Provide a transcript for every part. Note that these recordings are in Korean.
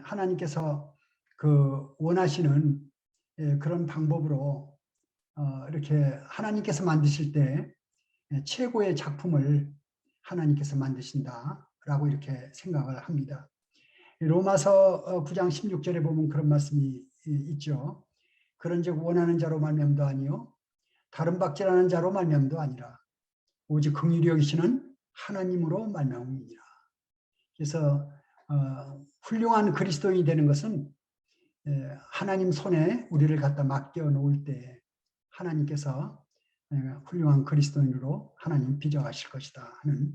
하나님께서 그 원하시는 그런 방법으로 이렇게 하나님께서 만드실 때 최고의 작품을 하나님께서 만드신다라고 이렇게 생각을 합니다. 로마서 9장 16절에 보면 그런 말씀이 있죠. 그런즉 원하는 자로 말미암도 아니요 다른 박질하는 자로 말미암도 아니라 오직 긍휼히 여기시는 하나님으로 말미암음이니라. 그래서 훌륭한 그리스도인이 되는 것은 하나님 손에 우리를 갖다 맡겨 놓을 때 하나님께서 훌륭한 그리스도인으로 하나님 빚어가실 것이다 하는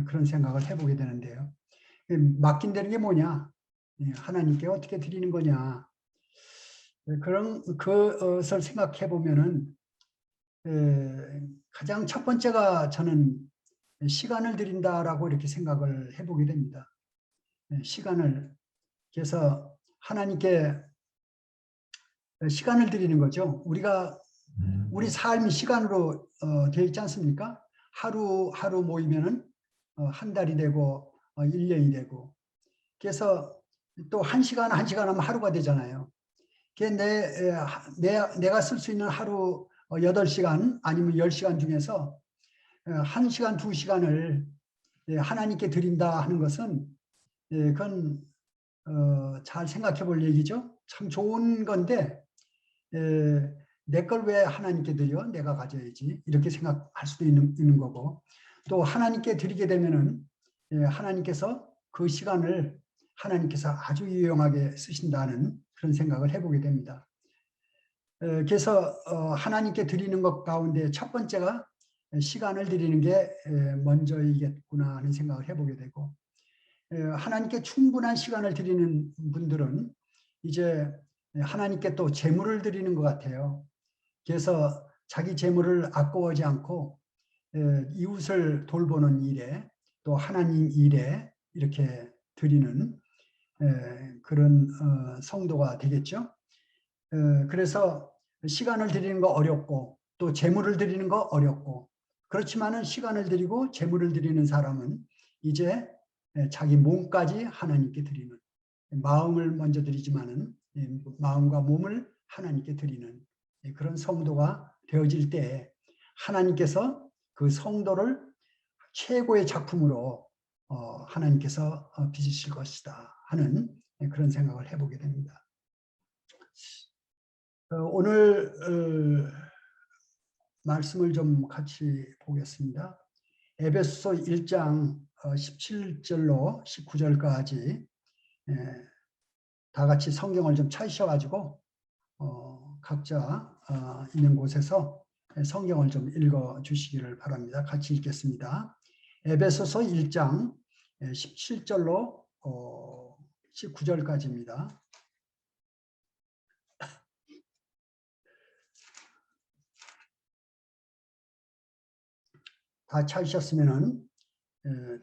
그런 생각을 해보게 되는데요. 맡긴다는 게 뭐냐? 하나님께 어떻게 드리는 거냐? 그런 그것을 생각해 보면은 가장 첫 번째가 저는 시간을 드린다라고 이렇게 생각을 해보게 됩니다. 시간을. 그래서 하나님께 시간을 드리는 거죠. 우리 삶이 시간으로 되어 있지 않습니까? 하루 모이면은 한 달이 되고 1년이 되고, 그래서 또 한 시간 하면 하루가 되잖아요. 내가 쓸 수 있는 하루 8시간 아니면 10시간 중에서 1시간, 2시간을 하나님께 드린다 하는 것은 그건 잘 생각해 볼 얘기죠. 참 좋은 건데 내 걸 왜 하나님께 드려? 내가 가져야지. 이렇게 생각할 수도 있는 거고, 또 하나님께 드리게 되면은 하나님께서 그 시간을 하나님께서 아주 유용하게 쓰신다는 그런 생각을 해보게 됩니다. 그래서 하나님께 드리는 것 가운데 첫 번째가 시간을 드리는 게 먼저이겠구나 하는 생각을 해보게 되고, 하나님께 충분한 시간을 드리는 분들은 이제 하나님께 또 재물을 드리는 것 같아요. 그래서 자기 재물을 아까워하지 않고 이웃을 돌보는 일에 또 하나님 일에 이렇게 드리는 그런 성도가 되겠죠. 그래서 시간을 드리는 거 어렵고 또 재물을 드리는 거 어렵고, 그렇지만은 시간을 드리고 재물을 드리는 사람은 이제 자기 몸까지 하나님께 드리는, 마음을 먼저 드리지만은 마음과 몸을 하나님께 드리는 그런 성도가 되어질 때 하나님께서 그 성도를 최고의 작품으로 하나님께서 빚으실 것이다 하는 그런 생각을 해보게 됩니다. 오늘 말씀을 좀 같이 보겠습니다. 에베소서 1장 17절로 19절까지 다 같이 성경을 좀 찾으셔가지고 각자 있는 곳에서 성경을 좀 읽어 주시기를 바랍니다. 같이 읽겠습니다. 에베소서 1장 17절로 19절까지입니다. 다 찾으셨으면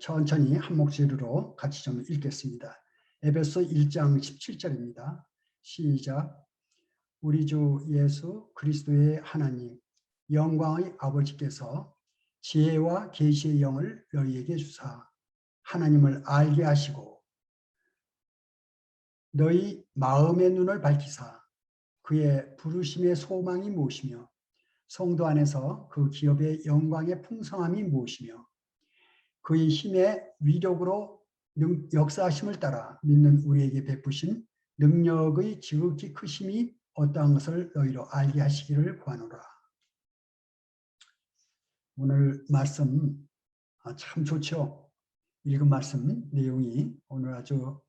천천히 한 목소리로 같이 좀 읽겠습니다. 에베소 1장 17절입니다. 시작. 우리 주 예수 그리스도의 하나님 영광의 아버지께서 지혜와 계시의 영을 너희에게 주사 하나님을 알게 하시고 너희 마음의 눈을 밝히사 그의 부르심의 소망이 무엇이며 성도 안에서 그 기업의 영광의 풍성함이 무엇이며 그의 힘의 위력으로 역사하심을 따라 믿는 우리에게 베푸신 능력의 지극히 크심이 어떠한 것을 너희로 알게 하시기를 구하노라. 오늘 말씀 참 좋죠. 읽은 말씀 내용이 오늘 아주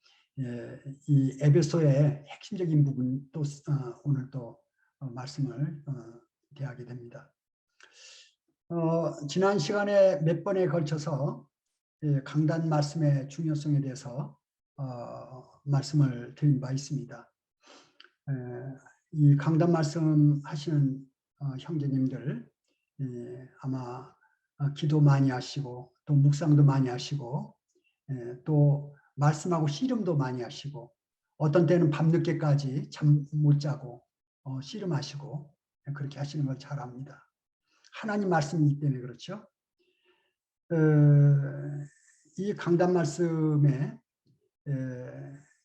이 에베소의 핵심적인 부분 또 오늘 또 말씀을 대하게 됩니다. 지난 시간에 몇 번에 걸쳐서 강단 말씀의 중요성에 대해서 말씀을 드린 바 있습니다. 이 강단 말씀 하시는 형제님들 아마 기도 많이 하시고 또 묵상도 많이 하시고 또 말씀하고 씨름도 많이 하시고 어떤 때는 밤늦게까지 잠 못 자고 씨름하시고 그렇게 하시는 걸 잘 압니다. 하나님 말씀이기 때문에 그렇죠. 이 강단 말씀에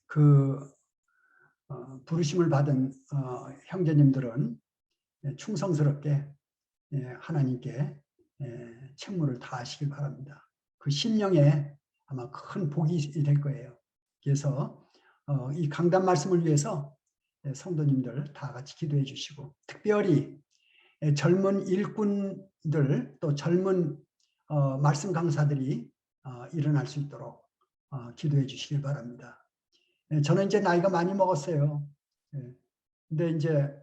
그 부르심을 받은 형제님들은 충성스럽게 하나님께 책무를 다하시길 바랍니다. 그 심령에 아마 큰 복이 될 거예요. 그래서 이 강단 말씀을 위해서 성도님들 다 같이 기도해 주시고, 특별히 젊은 일꾼들 또 젊은 말씀 강사들이 일어날 수 있도록 기도해 주시길 바랍니다. 저는 이제 나이가 많이 먹었어요. 근데 이제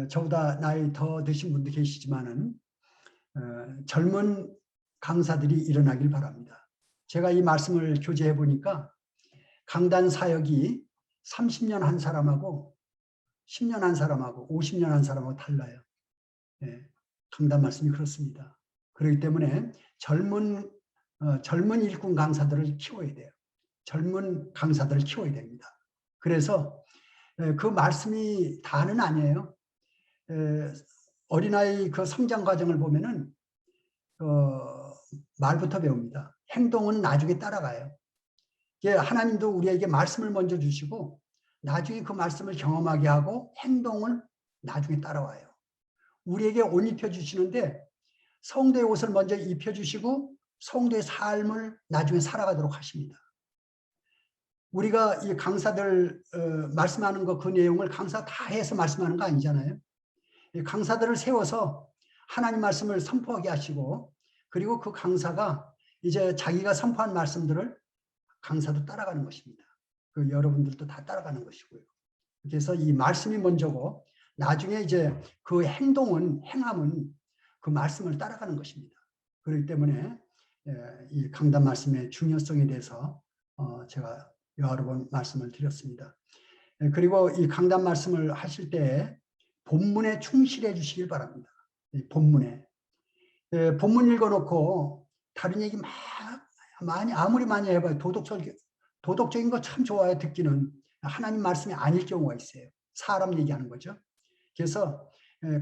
저보다 나이 더 드신 분도 계시지만은 젊은 강사들이 일어나길 바랍니다. 제가 이 말씀을 교제해 보니까 강단 사역이 30년 한 사람하고 10년 한 사람하고 50년 한 사람하고 달라요. 강단 말씀이 그렇습니다. 그렇기 때문에 젊은 일꾼 강사들을 키워야 돼요. 젊은 강사들을 키워야 됩니다. 그래서 그 말씀이 다는 아니에요. 어린아이 그 성장 과정을 보면은 말부터 배웁니다. 행동은 나중에 따라가요. 하나님도 우리에게 말씀을 먼저 주시고 나중에 그 말씀을 경험하게 하고 행동을 나중에 따라와요. 우리에게 옷 입혀주시는데 성도의 옷을 먼저 입혀주시고 성도의 삶을 나중에 살아가도록 하십니다. 우리가 이 강사들 말씀하는 거 그 내용을 강사 다 해서 말씀하는 거 아니잖아요. 이 강사들을 세워서 하나님 말씀을 선포하게 하시고, 그리고 그 강사가 이제 자기가 선포한 말씀들을 강사도 따라가는 것입니다. 그 여러분들도 다 따라가는 것이고요. 그래서 이 말씀이 먼저고 나중에 이제 그 행함은 그 말씀을 따라가는 것입니다. 그렇기 때문에 이 강단 말씀의 중요성에 대해서 제가 여러 번 말씀을 드렸습니다. 그리고 이 강단 말씀을 하실 때 본문에 충실해 주시길 바랍니다. 본문에. 본문 읽어놓고 다른 얘기 아무리 많이 해봐요. 도덕적인 거 참 좋아요. 듣기는. 하나님 말씀이 아닐 경우가 있어요. 사람 얘기하는 거죠. 그래서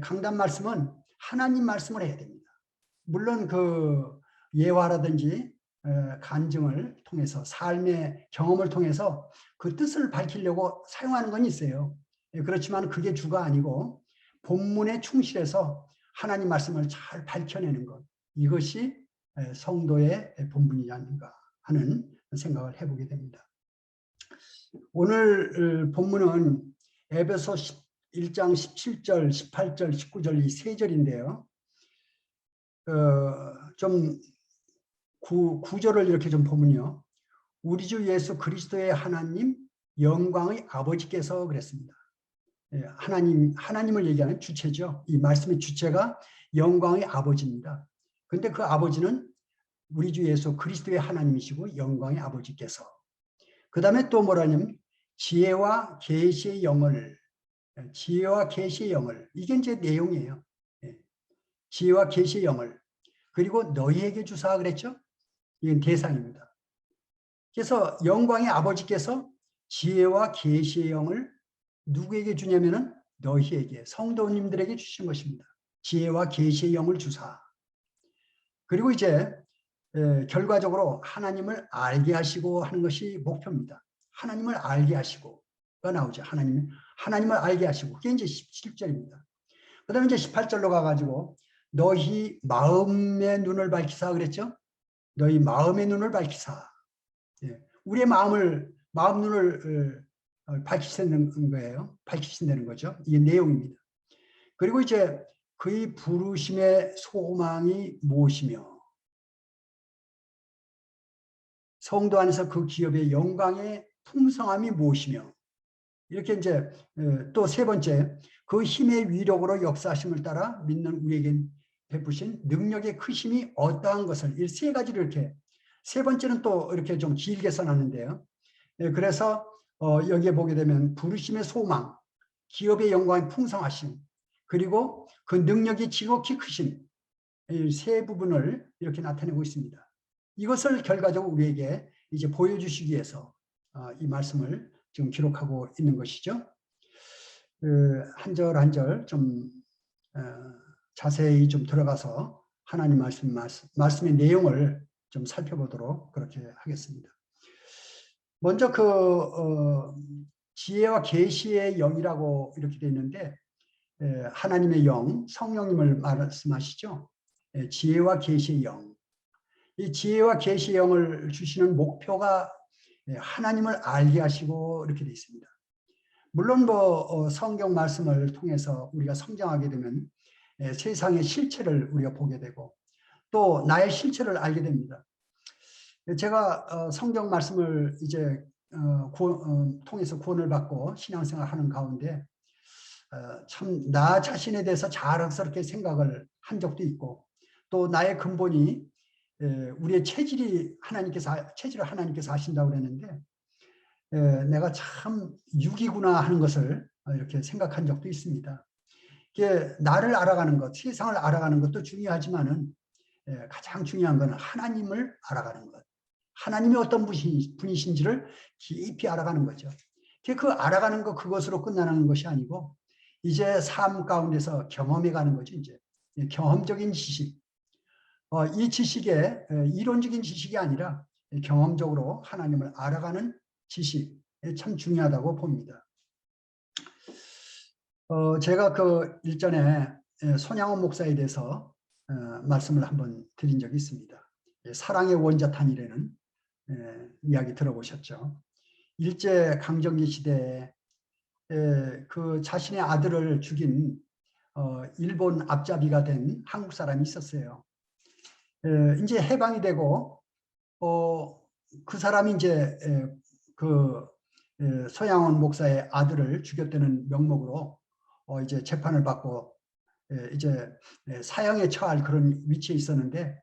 강단 말씀은 하나님 말씀을 해야 됩니다. 물론 그 예화라든지 간증을 통해서 삶의 경험을 통해서 그 뜻을 밝히려고 사용하는 건 있어요. 그렇지만 그게 주가 아니고 본문에 충실해서 하나님 말씀을 잘 밝혀내는 것, 이것이 성도의 본분이지 않는가 하는 생각을 해보게 됩니다. 오늘 본문은 에베소 1장 17절, 18절, 19절 이 세 절인데요. 좀 구절을 이렇게 좀 보면요. 우리 주 예수 그리스도의 하나님 영광의 아버지께서 그랬습니다. 하나님을 얘기하는 주체죠. 이 말씀의 주체가 영광의 아버지입니다. 그런데 그 아버지는 우리 주 예수 그리스도의 하나님이시고 영광의 아버지께서. 그 다음에 또 뭐라냐면 지혜와 계시의 영을, 이게 이제 내용이에요. 지혜와 계시의 영을, 그리고 너희에게 주사 그랬죠. 이건 대상입니다. 그래서 영광의 아버지께서 지혜와 계시의 영을 누구에게 주냐면은 너희에게, 성도님들에게 주신 것입니다. 지혜와 계시의 영을 주사. 그리고 이제 결과적으로 하나님을 알게 하시고 하는 것이 목표입니다. 하나님을 알게 하시고가 나오죠. 하나님을 알게 하시고. 그게 이제 17절입니다. 그 다음에 이제 18절로 가가지고 너희 마음의 눈을 밝히사 그랬죠. 너희 마음의 눈을 밝히사. 우리의 마음 눈을 밝히시는 거예요. 밝히신다는 거죠. 이게 내용입니다. 그리고 이제 그의 부르심의 소망이 무엇이며 성도 안에서 그 기업의 영광의 풍성함이 무엇이며, 이렇게 이제 또 세 번째, 그 힘의 위력으로 역사하심을 따라 믿는 우리에게 베푸신 능력의 크심이 어떠한 것을, 이 세 가지를 이렇게, 세 번째는 또 이렇게 좀 길게 써놨는데요. 그래서 여기에 보게 되면 부르심의 소망, 기업의 영광의 풍성하심, 그리고 그 능력이 지극히 크심, 이 세 부분을 이렇게 나타내고 있습니다. 이것을 결과적으로 우리에게 이제 보여주시기 위해서 이 말씀을 지금 기록하고 있는 것이죠. 한 절 한 절 좀 자세히 좀 들어가서 하나님 말씀의 내용을 좀 살펴보도록 그렇게 하겠습니다. 먼저 지혜와 계시의 영이라고 이렇게 되어 있는데 하나님의 영, 성령님을 말씀하시죠. 지혜와 계시의 영. 이 지혜와 계시의 영을 주시는 목표가 하나님을 알게 하시고 이렇게 되어 있습니다. 물론 성경 말씀을 통해서 우리가 성장하게 되면 세상의 실체를 우리가 보게 되고 또 나의 실체를 알게 됩니다. 제가 성경 말씀을 이제 통해서 구원을 받고 신앙생활 하는 가운데 참 나 자신에 대해서 자랑스럽게 생각을 한 적도 있고 또 나의 근본이 우리의 체질을 하나님께서 하신다고 그랬는데 내가 참 육이구나 하는 것을 이렇게 생각한 적도 있습니다. 이게 나를 알아가는 것, 세상을 알아가는 것도 중요하지만은 가장 중요한 것은 하나님을 알아가는 것. 하나님이 어떤 분이신지를 깊이 알아가는 거죠. 그 알아가는 것 그것으로 끝나는 것이 아니고 이제 삶 가운데서 경험해 가는 거죠. 이제 경험적인 지식. 이 지식에 이론적인 지식이 아니라 경험적으로 하나님을 알아가는 지식이 참 중요하다고 봅니다. 제가 그 일전에 손양원 목사에 대해서 말씀을 한번 드린 적이 있습니다. 사랑의 원자탄이라는 이야기 들어보셨죠? 일제 강점기 시대에 그 자신의 아들을 죽인 일본 앞잡이가 된 한국 사람이 있었어요. 이제 해방이 되고 그 사람이 이제 그 소양원 목사의 아들을 죽였다는 명목으로 이제 재판을 받고 이제 사형에 처할 그런 위치에 있었는데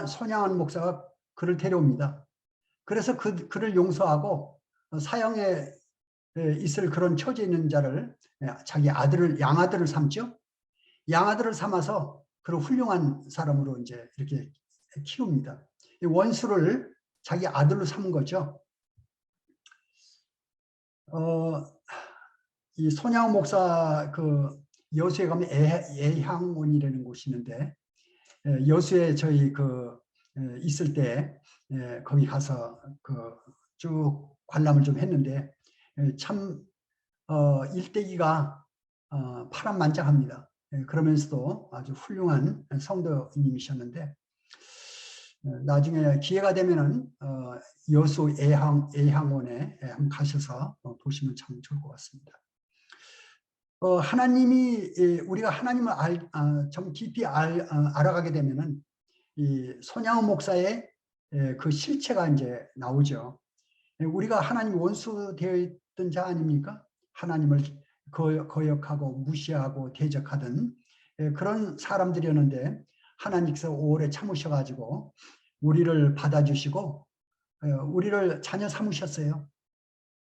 손양원 목사가 그를 데려옵니다. 그래서 그를 용서하고 사형에 있을 그런 처지에 있는 자를 자기 양아들을 삼죠. 양아들을 삼아서 그런 훌륭한 사람으로 이제 이렇게 키웁니다. 원수를 자기 아들로 삼은 거죠. 이 손양원 목사 그 여수에 가면 애향원이라는 곳이 있는데 여수에 저희 있을 때 거기 가서 쭉 관람을 좀 했는데 참 일대기가 파란만장합니다. 그러면서도 아주 훌륭한 성도님이셨는데 나중에 기회가 되면은 여수 애향원에 한번 가셔서 보시면 참 좋을 것 같습니다. 하나님이 우리가 하나님을 좀 깊이 알아가게 되면은 이 손양원 목사의 그 실체가 이제 나오죠. 우리가 하나님 원수 되어 있던 자 아닙니까? 하나님을 거역하고 무시하고 대적하던 그런 사람들이었는데 하나님께서 오래 참으셔가지고 우리를 받아주시고 우리를 자녀 삼으셨어요.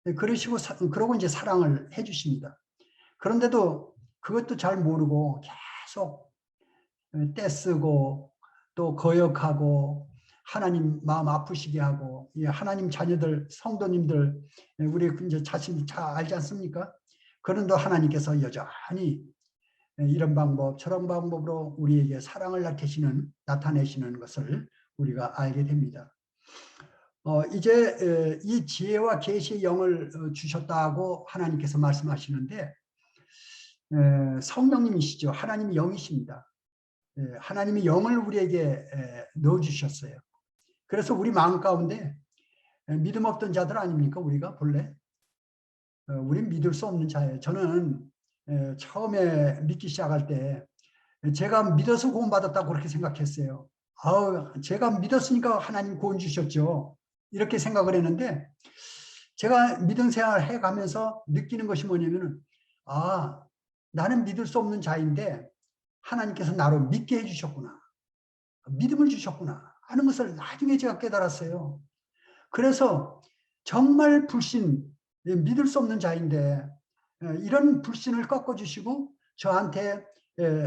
그러고 이제 사랑을 해주십니다. 그런데도 그것도 잘 모르고 계속 떼쓰고 또 거역하고 하나님 마음 아프시게 하고 하나님 자녀들 성도님들 우리 이제 자신 잘 알지 않습니까? 그런데 하나님께서 여전히 이런 방법 저런 방법으로 우리에게 사랑을 나타내시는 것을 우리가 알게 됩니다. 이제 이 지혜와 계시의 영을 주셨다고 하나님께서 말씀하시는데 성령님이시죠. 하나님이 영이십니다. 하나님이 영을 우리에게 넣어주셨어요. 그래서 우리 마음 가운데 믿음 없던 자들 아닙니까? 우리가 본래 우린 믿을 수 없는 자예요. 저는 처음에 믿기 시작할 때 제가 믿어서 구원받았다고 그렇게 생각했어요. 제가 믿었으니까 하나님 구원 주셨죠. 이렇게 생각을 했는데 제가 믿음 생활을 해가면서 느끼는 것이 뭐냐면은 나는 믿을 수 없는 자인데 하나님께서 나로 믿게 해주셨구나. 믿음을 주셨구나 하는 것을 나중에 제가 깨달았어요. 그래서 정말 믿을 수 없는 자인데 이런 불신을 꺾어주시고 저한테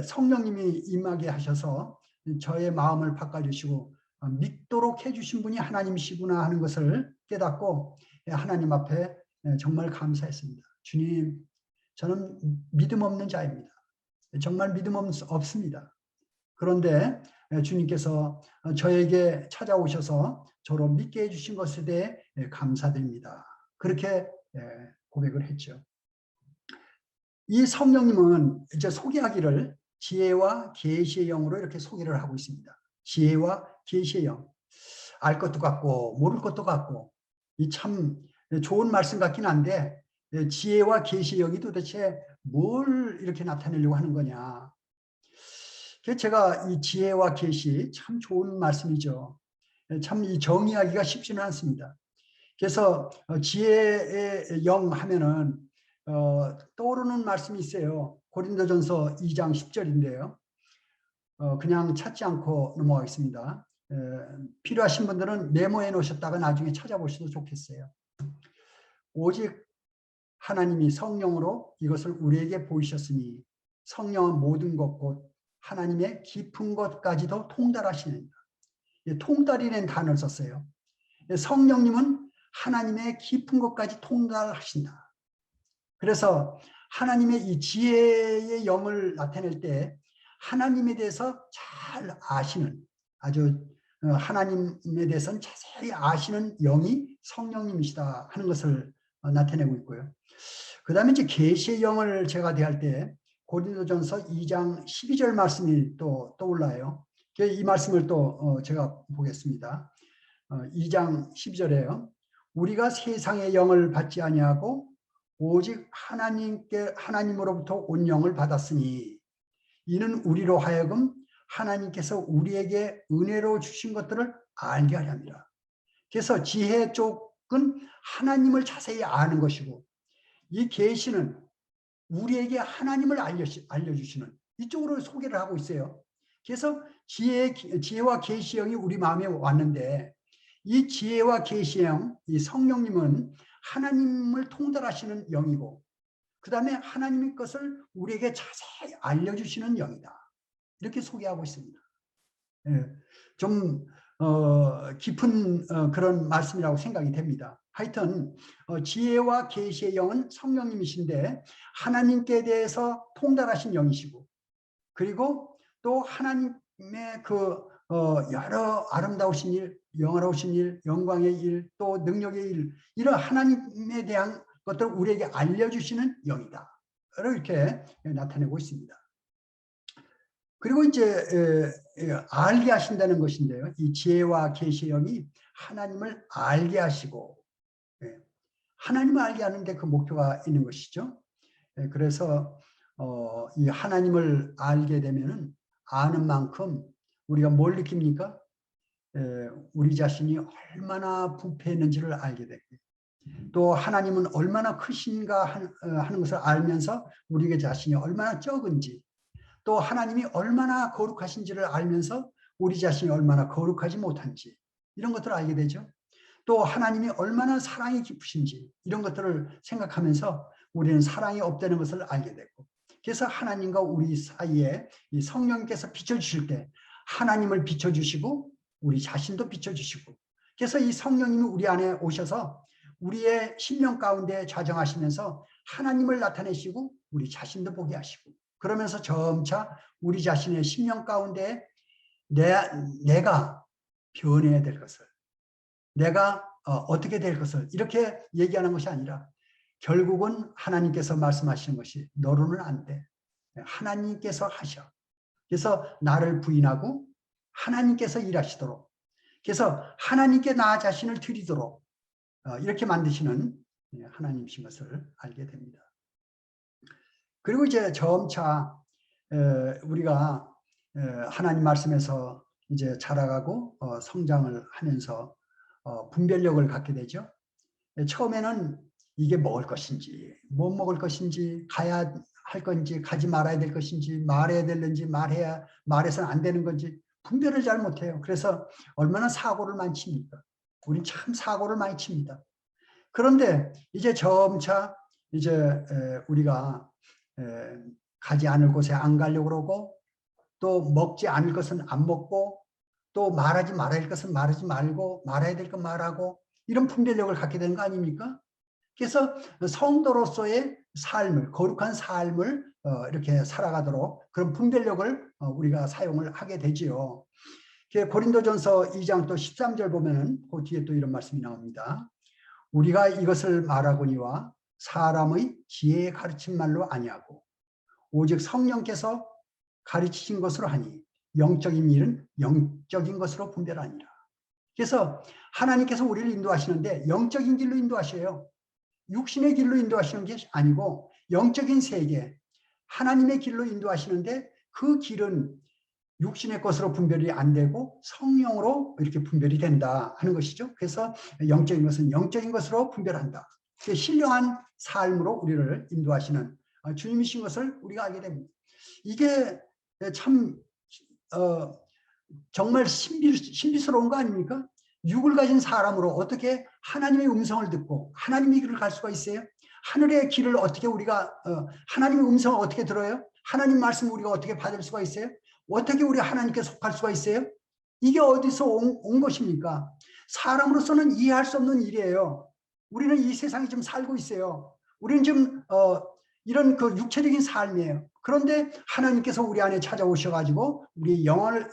성령님이 임하게 하셔서 저의 마음을 바꿔주시고 믿도록 해주신 분이 하나님이시구나 하는 것을 깨닫고 하나님 앞에 정말 감사했습니다. 주님, 저는 믿음 없는 자입니다. 정말 믿음 없습니다. 그런데 주님께서 저에게 찾아오셔서 저로 믿게 해주신 것에 대해 감사드립니다. 그렇게 고백을 했죠. 이 성령님은 이제 소개하기를 지혜와 계시의 영으로 이렇게 소개를 하고 있습니다. 지혜와 계시의 영. 알 것도 같고 모를 것도 같고 이 참 좋은 말씀 같긴 한데 지혜와 계시의 영이 도대체 뭘 이렇게 나타내려고 하는 거냐. 그래서 제가 이 지혜와 계시 참 좋은 말씀이죠. 참 이 정의하기가 쉽지는 않습니다. 그래서 지혜의 영 하면은 떠오르는 말씀이 있어요. 고린도전서 2장 10절인데요. 그냥 찾지 않고 넘어가겠습니다. 필요하신 분들은 메모해 놓으셨다가 나중에 찾아보셔도 좋겠어요. 오직 하나님이 성령으로 이것을 우리에게 보이셨으니 성령은 모든 것 곧 하나님의 깊은 것까지도 통달하시느니라. 통달이라는 단어를 썼어요. 성령님은 하나님의 깊은 것까지 통달하신다. 그래서 하나님의 이 지혜의 영을 나타낼 때 하나님에 대해서 잘 아시는, 아주 하나님에 대해서는 자세히 아시는 영이 성령님이시다 하는 것을 나타내고 있고요. 그 다음에 이제 계시의 영을 제가 대할 때 고린도전서 2장 12절 말씀이 또 떠올라요. 이 말씀을 또 제가 보겠습니다. 2장 12절에요. 우리가 세상의 영을 받지 아니하고 오직 하나님으로부터 온 영을 받았으니 이는 우리로 하여금 하나님께서 우리에게 은혜로 주신 것들을 알게 하려 함이라. 그래서 지혜 쪽은 하나님을 자세히 아는 것이고 이 계시는 우리에게 하나님을 알려주시는 이쪽으로 소개를 하고 있어요. 그래서 지혜와 계시형이 우리 마음에 왔는데 이 지혜와 계시형, 이 성령님은 하나님을 통달하시는 영이고 그 다음에 하나님의 것을 우리에게 자세히 알려주시는 영이다. 이렇게 소개하고 있습니다. 좀 깊은 그런 말씀이라고 생각이 됩니다. 하여튼 지혜와 계시의 영은 성령님이신데 하나님께 대해서 통달하신 영이시고 그리고 또 하나님의 그 여러 아름다우신 일, 영화로우신 일, 영광의 일, 또 능력의 일 이런 하나님에 대한 것들을 우리에게 알려주시는 영이다. 이렇게 나타내고 있습니다. 그리고 이제 알게 하신다는 것인데요. 이 지혜와 계시의 영이 하나님을 알게 하시고 하나님을 알게 하는데 그 목표가 있는 것이죠. 그래서 이 하나님을 알게 되면은 아는 만큼 우리가 뭘 느낍니까? 우리 자신이 얼마나 부패했는지를 알게 되고 또 하나님은 얼마나 크신가 하는 것을 알면서 우리 자신이 얼마나 적은지 또 하나님이 얼마나 거룩하신지를 알면서 우리 자신이 얼마나 거룩하지 못한지 이런 것들을 알게 되죠. 또 하나님이 얼마나 사랑이 깊으신지 이런 것들을 생각하면서 우리는 사랑이 없다는 것을 알게 되고 그래서 하나님과 우리 사이에 이 성령께서 비춰주실 때 하나님을 비춰주시고 우리 자신도 비춰주시고 그래서 이 성령님이 우리 안에 오셔서 우리의 심령 가운데 좌정하시면서 하나님을 나타내시고 우리 자신도 보게 하시고 그러면서 점차 우리 자신의 심령 가운데 내가 변해야 될 것을 내가 어떻게 될 것을 이렇게 얘기하는 것이 아니라 결국은 하나님께서 말씀하시는 것이 너로는 안 돼. 하나님께서 하셔. 그래서 나를 부인하고 하나님께서 일하시도록 그래서 하나님께 나 자신을 드리도록 이렇게 만드시는 하나님이신 것을 알게 됩니다. 그리고 이제 점차 우리가 하나님 말씀에서 이제 자라가고 성장을 하면서 분별력을 갖게 되죠. 처음에는 이게 먹을 것인지 못 먹을 것인지 가야 할 건지 가지 말아야 될 것인지 말해야 되는지 말해서는 안 되는 건지 분별을 잘 못해요. 그래서 얼마나 사고를 많이 칩니까? 우린 참 사고를 많이 칩니다. 그런데 이제 점차 이제 우리가 가지 않을 곳에 안 가려고 그러고 또 먹지 않을 것은 안 먹고 또 말하지 말아야 할 것은 말하지 말고 말해야 될 건 말하고 이런 분별력을 갖게 되는 거 아닙니까? 그래서 성도로서의 삶을 거룩한 삶을 이렇게 살아가도록 그런 분별력을 우리가 사용을 하게 되지요. 고린도전서 2장 또 13절 보면은 그 뒤에 또 이런 말씀이 나옵니다. 우리가 이것을 말하거니와 사람의 지혜에 가르친 말로 아니하고 오직 성령께서 가르치신 것으로 하니 영적인 일은 영적인 것으로 분별하니라. 그래서 하나님께서 우리를 인도하시는데 영적인 길로 인도하셔요. 육신의 길로 인도하시는 게 아니고 영적인 세계, 하나님의 길로 인도하시는데 그 길은 육신의 것으로 분별이 안 되고 성령으로 이렇게 분별이 된다 하는 것이죠. 그래서 영적인 것은 영적인 것으로 분별한다. 신령한 삶으로 우리를 인도하시는 주님이신 것을 우리가 알게 됩니다. 이게 참 정말 신비스러운 거 아닙니까? 육을 가진 사람으로 어떻게 하나님의 음성을 듣고 하나님의 길을 갈 수가 있어요? 하늘의 길을 어떻게 우리가 하나님의 음성을 어떻게 들어요? 하나님 말씀을 우리가 어떻게 받을 수가 있어요? 어떻게 우리가 하나님께 속할 수가 있어요? 이게 어디서 온 것입니까? 사람으로서는 이해할 수 없는 일이에요. 우리는 이 세상에 좀 살고 있어요. 우리는 지금 이런 그 육체적인 삶이에요. 그런데 하나님께서 우리 안에 찾아오셔가지고 우리의 영안을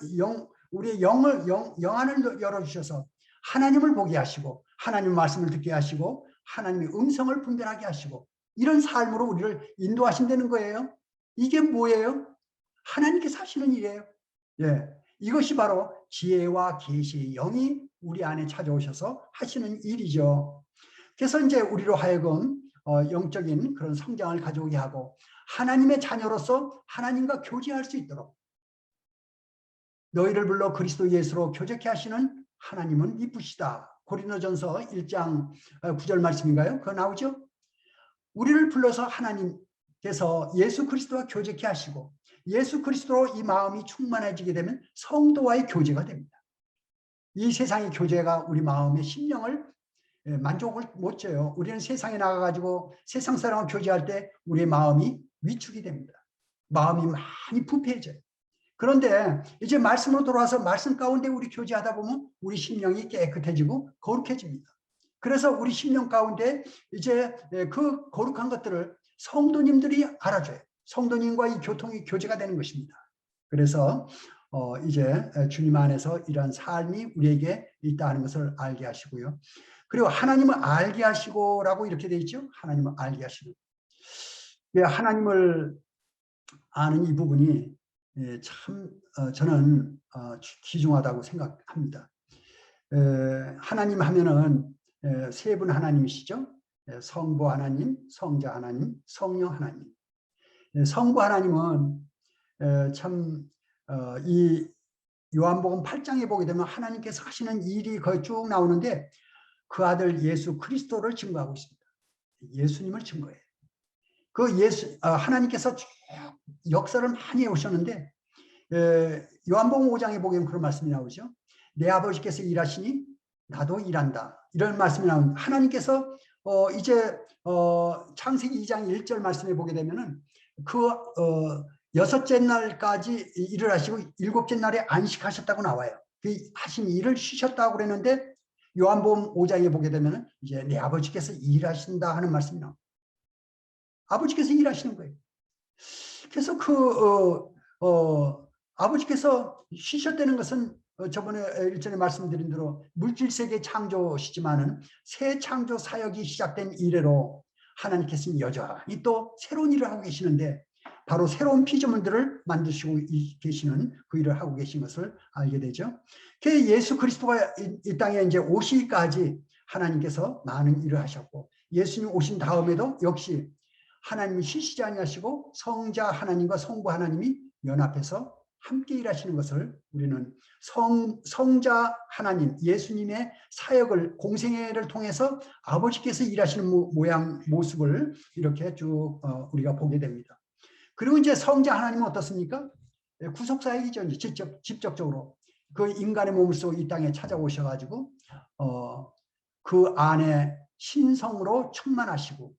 열어주셔서 하나님을 보게 하시고 하나님 말씀을 듣게 하시고 하나님의 음성을 분별하게 하시고 이런 삶으로 우리를 인도하신다는 거예요. 이게 뭐예요? 하나님께서 하시는 일이에요. 예, 이것이 바로 지혜와 계시의 영이 우리 안에 찾아오셔서 하시는 일이죠. 그래서 이제 우리로 하여금 영적인 그런 성장을 가져오게 하고 하나님의 자녀로서 하나님과 교제할 수 있도록 너희를 불러 그리스도 예수로 교제케 하시는 하나님은 이쁘시다. 고린도전서 1장 9절 말씀인가요? 그거 나오죠? 우리를 불러서 하나님께서 예수 그리스도와 교제케 하시고 예수 그리스도로 이 마음이 충만해지게 되면 성도와의 교제가 됩니다. 이 세상의 교제가 우리 마음의 심령을 만족을 못 줘요. 우리는 세상에 나가가지고 세상 사람과 교제할 때 우리의 마음이 위축이 됩니다. 마음이 많이 부패해져요. 그런데 이제 말씀으로 돌아와서 말씀 가운데 우리 교제하다 보면 우리 심령이 깨끗해지고 거룩해집니다. 그래서 우리 심령 가운데 이제 그 거룩한 것들을 성도님들이 알아줘요. 성도님과 이 교제가 되는 것입니다. 그래서 이제 주님 안에서 이러한 삶이 우리에게 있다 하는 것을 알게 하시고요. 그리고 하나님을 알게 하시고라고 이렇게 되어 있죠. 하나님을 알게 하시는. 하나님을 아는 이 부분이 참 저는 귀중하다고 생각합니다. 하나님 하면은 세 분 하나님이시죠. 성부 하나님, 성자 하나님, 성령 하나님. 성부 하나님은 참 이 요한복음 8장에 보게 되면 하나님께서 하시는 일이 거의 쭉 나오는데 그 아들 예수 그리스도를 증거하고 있습니다. 예수님을 증거해요. 그 하나님께서 쭉 역사를 많이 해오셨는데 요한복음 5장에 보면 그런 말씀이 나오죠. 내 아버지께서 일하시니 나도 일한다. 이런 말씀이 나옵니다. 하나님께서 이제 창세기 2장 1절 말씀에 보게 되면은 그 여섯째 날까지 일을 하시고 일곱째 날에 안식하셨다고 나와요. 그 하신 일을 쉬셨다고 그랬는데 요한복음 5장에 보게 되면은 이제 내 아버지께서 일하신다 하는 말씀이 나옵니다. 아버지께서 일하시는 거예요. 그래서 아버지께서 쉬셨다는 것은 저번에 일전에 말씀드린 대로 물질세계 창조시지만은 새 창조 사역이 시작된 이래로 하나님께서는 여전히 또 새로운 일을 하고 계시는데 바로 새로운 피조물들을 만드시고 계시는 그 일을 하고 계신 것을 알게 되죠. 그 예수 그리스도가 이 땅에 이제 오시기까지 하나님께서 많은 일을 하셨고 예수님 오신 다음에도 역시 하나님이 쉬시지 아니하시고 성자 하나님과 성부 하나님이 연합해서 함께 일하시는 것을 우리는 성자 하나님 예수님의 사역을 공생애를 통해서 아버지께서 일하시는 모습을 이렇게 쭉 우리가 보게 됩니다. 그리고 이제 성자 하나님은 어떻습니까? 구속사역이죠. 직접적으로 그 인간의 몸을 쓰고 이 땅에 찾아오셔가지고 그 안에 신성으로 충만하시고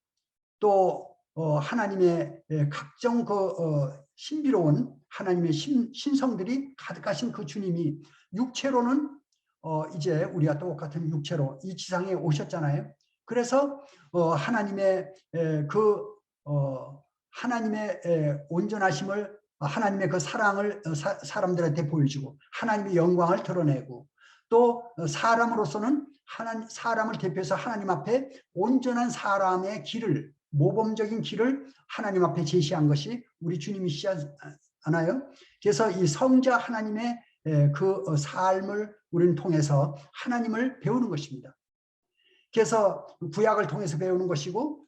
또 하나님의 각종 신비로운 하나님의 신성들이 가득하신 그 주님이 육체로는 이제 우리가 똑같은 육체로 이 지상에 오셨잖아요. 그래서 하나님의 하나님의 온전하심을 하나님의 그 사랑을 사람들한테 보여주고 하나님의 영광을 드러내고 또 사람으로서는 사람을 대표해서 하나님 앞에 온전한 사람의 길을, 모범적인 길을 하나님 앞에 제시한 것이 우리 주님이시지 않아요? 그래서 이 성자 하나님의 그 삶을 우리는 통해서 하나님을 배우는 것입니다. 그래서 구약을 통해서 배우는 것이고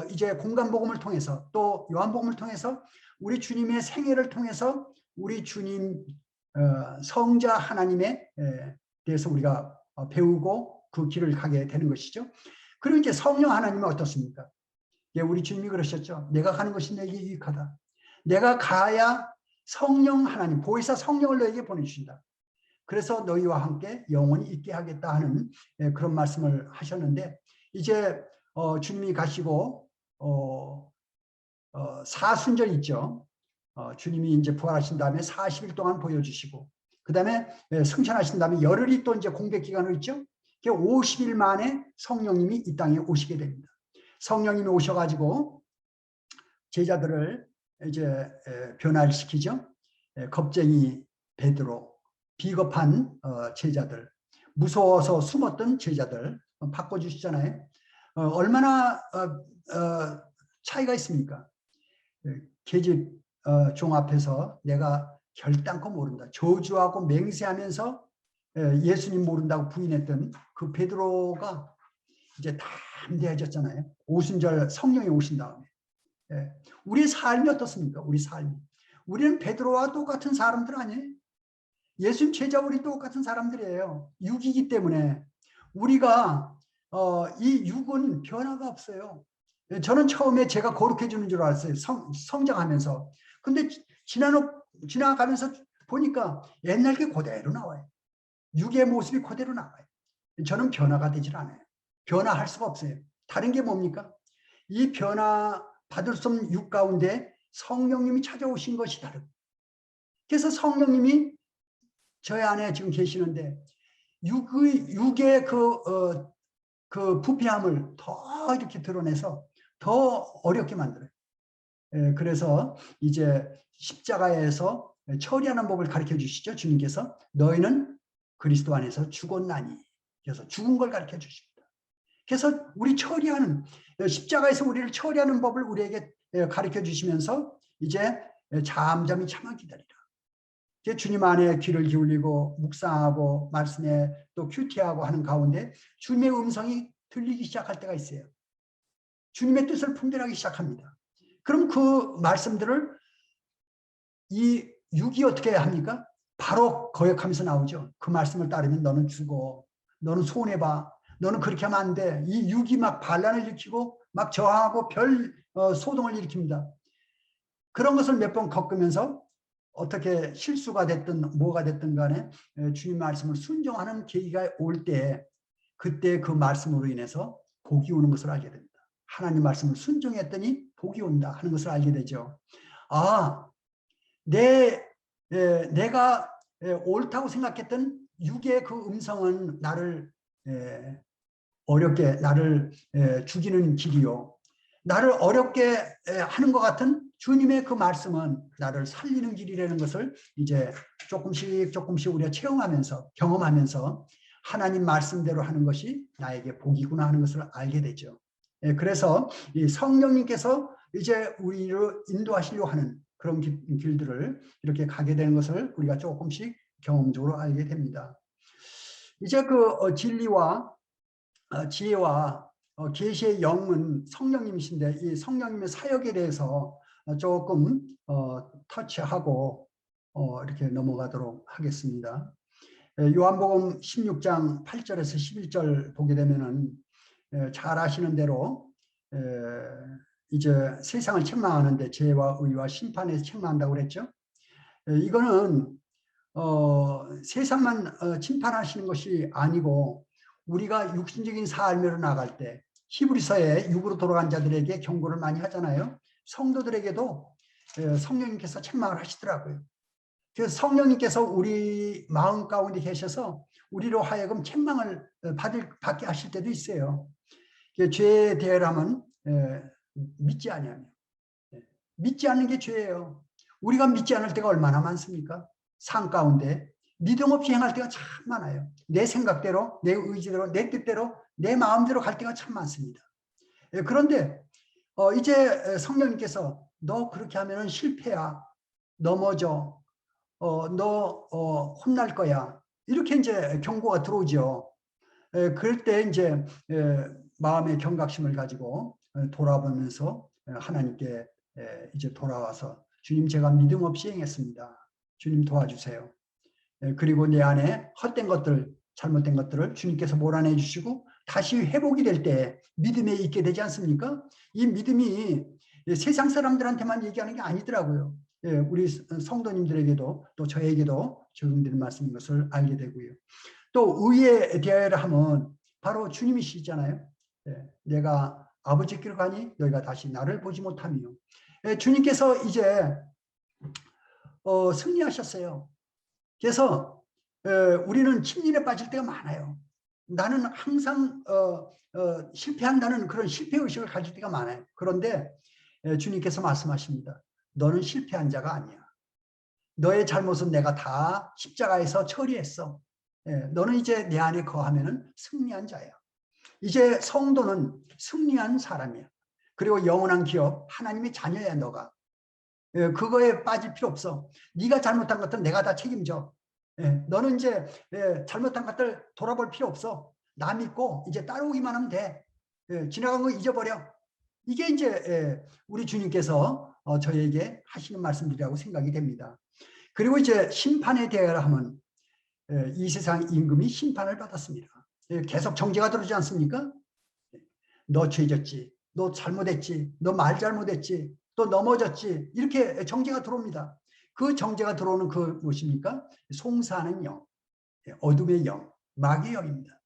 이제 공간복음을 통해서 또 요한복음을 통해서 우리 주님의 생애를 통해서 우리 주님 성자 하나님에 대해서 우리가 배우고 그 길을 가게 되는 것이죠. 그리고 이제 성령 하나님은 어떻습니까? 예, 우리 주님이 그러셨죠. 내가 가는 것이 내게 유익하다. 내가 가야 성령 하나님, 보혜사 성령을 너에게 보내주신다. 그래서 너희와 함께 영원히 있게 하겠다 하는 그런 말씀을 하셨는데, 이제 주님이 가시고 사순절 있죠. 주님이 이제 부활하신 다음에 40일 동안 보여주시고, 그 다음에 승천하신 다음에 열흘이 또 이제 공백 기간으로 있죠. 50일 만에 성령님이 이 땅에 오시게 됩니다. 성령님이 오셔가지고 제자들을 이제 변화시키죠. 겁쟁이 베드로, 비겁한 제자들, 무서워서 숨었던 제자들 바꿔주시잖아요. 얼마나 차이가 있습니까? 계집 종 앞에서 내가 결단코 모른다. 저주하고 맹세하면서 예수님 모른다고 부인했던 그 베드로가 이제 담대해졌잖아요. 오순절 성령이 오신 다음에. 우리의 삶이 어떻습니까? 우리 삶이. 우리는 베드로와 똑같은 사람들 아니에요? 예수님 제자 우리 똑같은 사람들이에요. 육이기 때문에 우리가 이 육은 변화가 없어요. 저는 처음에 제가 거룩해 주는 줄 알았어요. 성장하면서. 근데 지나가면서 보니까 옛날 게 그대로 나와요. 육의 모습이 그대로 나와요. 저는 변화가 되질 않아요. 변화할 수가 없어요. 다른 게 뭡니까? 이 변화 받을 수 없는 육 가운데 성령님이 찾아오신 것이 다르고, 그래서 성령님이 저희 안에 지금 계시는데 육의 그 부패함을 더 이렇게 드러내서 더 어렵게 만들어요. 그래서 이제 십자가에서 처리하는 법을 가르쳐 주시죠. 주님께서 너희는 그리스도 안에서 죽었나니. 그래서 죽은 걸 가르쳐 주십니다. 그래서 우리 처리하는, 십자가에서 우리를 처리하는 법을 우리에게 가르쳐 주시면서 이제 잠잠히 참아 기다리라. 주님 안에 귀를 기울이고 묵상하고 말씀에 또 큐티하고 하는 가운데 주님의 음성이 들리기 시작할 때가 있어요. 주님의 뜻을 분별하기 시작합니다. 그럼 그 말씀들을 이 육이 어떻게 합니까? 바로 거역하면서 나오죠. 그 말씀을 따르면 너는 죽어. 너는 손해봐. 너는 그렇게 하면 안 돼. 이 육이 막 반란을 일으키고 막 저항하고 별 소동을 일으킵니다. 그런 것을 몇 번 겪으면서 어떻게 실수가 됐든 뭐가 됐든 간에 주님 말씀을 순종하는 계기가 올 때, 그때 그 말씀으로 인해서 복이 오는 것을 알게 됩니다. 하나님 말씀을 순종했더니 복이 온다 하는 것을 알게 되죠. 아, 내가 옳다고 생각했던 육의 그 음성은 나를 어렵게, 나를 죽이는 길이요. 나를 어렵게 하는 것 같은 주님의 그 말씀은 나를 살리는 길이라는 것을 이제 조금씩 우리가 체험하면서, 경험하면서 하나님 말씀대로 하는 것이 나에게 복이구나 하는 것을 알게 되죠. 그래서 이 성령님께서 이제 우리를 인도하시려고 하는 그런 길들을 이렇게 가게 되는 것을 우리가 조금씩 경험적으로 알게 됩니다. 이제 그 진리와 지혜와 계시의 영은 성령님이신데, 이 성령님의 사역에 대해서 조금 터치하고 이렇게 넘어가도록 하겠습니다. 요한복음 16장 8절에서 11절 보게 되면은 잘 아시는 대로 이제 세상을 책망하는데 죄와 의와 심판에서 책망한다고 그랬죠. 이거는 세상만 심판하시는 것이 아니고 우리가 육신적인 삶으로 나갈 때 히브리서에 육으로 돌아간 자들에게 경고를 많이 하잖아요. 성도들에게도 성령님께서 책망을 하시더라고요. 그래서 성령님께서 우리 마음 가운데 계셔서 우리로 하여금 책망을 받게 하실 때도 있어요. 죄에 대하면 믿지 아니하며, 믿지 않는 게 죄예요. 우리가 믿지 않을 때가 얼마나 많습니까? 삶 가운데 믿음 없이 행할 때가 참 많아요. 내 생각대로, 내 의지대로, 내 뜻대로, 내 마음대로 갈 때가 참 많습니다. 그런데 이제 성령님께서 너 그렇게 하면 실패야, 넘어져, 너 혼날 거야, 이렇게 이제 경고가 들어오죠. 그럴 때 이제 마음의 경각심을 가지고 돌아보면서 하나님께 이제 돌아와서 주님, 제가 믿음 없이 행했습니다. 주님 도와주세요. 그리고 내 안에 헛된 것들, 잘못된 것들을 주님께서 몰아내 주시고 다시 회복이 될 때 믿음에 있게 되지 않습니까? 이 믿음이 세상 사람들한테만 얘기하는 게 아니더라고요. 우리 성도님들에게도 또 저에게도 적용되는 말씀인 것을 알게 되고요. 또 의에 대하여 하면 바로 주님이시잖아요. 내가 아버지 길로 가니 너희가 다시 나를 보지 못하며, 주님께서 이제 승리하셨어요. 그래서 우리는 침륜에 빠질 때가 많아요. 나는 항상 실패한다는 그런 실패의식을 가질 때가 많아요. 그런데 주님께서 말씀하십니다. 너는 실패한 자가 아니야. 너의 잘못은 내가 다 십자가에서 처리했어. 너는 이제 내 안에 거하면 승리한 자야. 이제 성도는 승리한 사람이야. 그리고 영원한 기업, 하나님의 자녀야. 너가 그거에 빠질 필요 없어. 네가 잘못한 것들 내가 다 책임져. 너는 이제 잘못한 것들 돌아볼 필요 없어. 나 믿고 이제 따라오기만 하면 돼. 지나간 거 잊어버려. 이게 이제 우리 주님께서 저에게 하시는 말씀들이라고 생각이 됩니다. 그리고 이제 심판에 대하여 하면 이 세상 임금이 심판을 받았습니다. 계속 정죄가 들어오지 않습니까? 너 죄졌지, 너 잘못했지, 너 말 잘못했지, 또 넘어졌지, 이렇게 정죄가 들어옵니다. 그 정죄가 들어오는 그 무엇입니까? 송사하는 영, 어둠의 영, 마귀의 영입니다.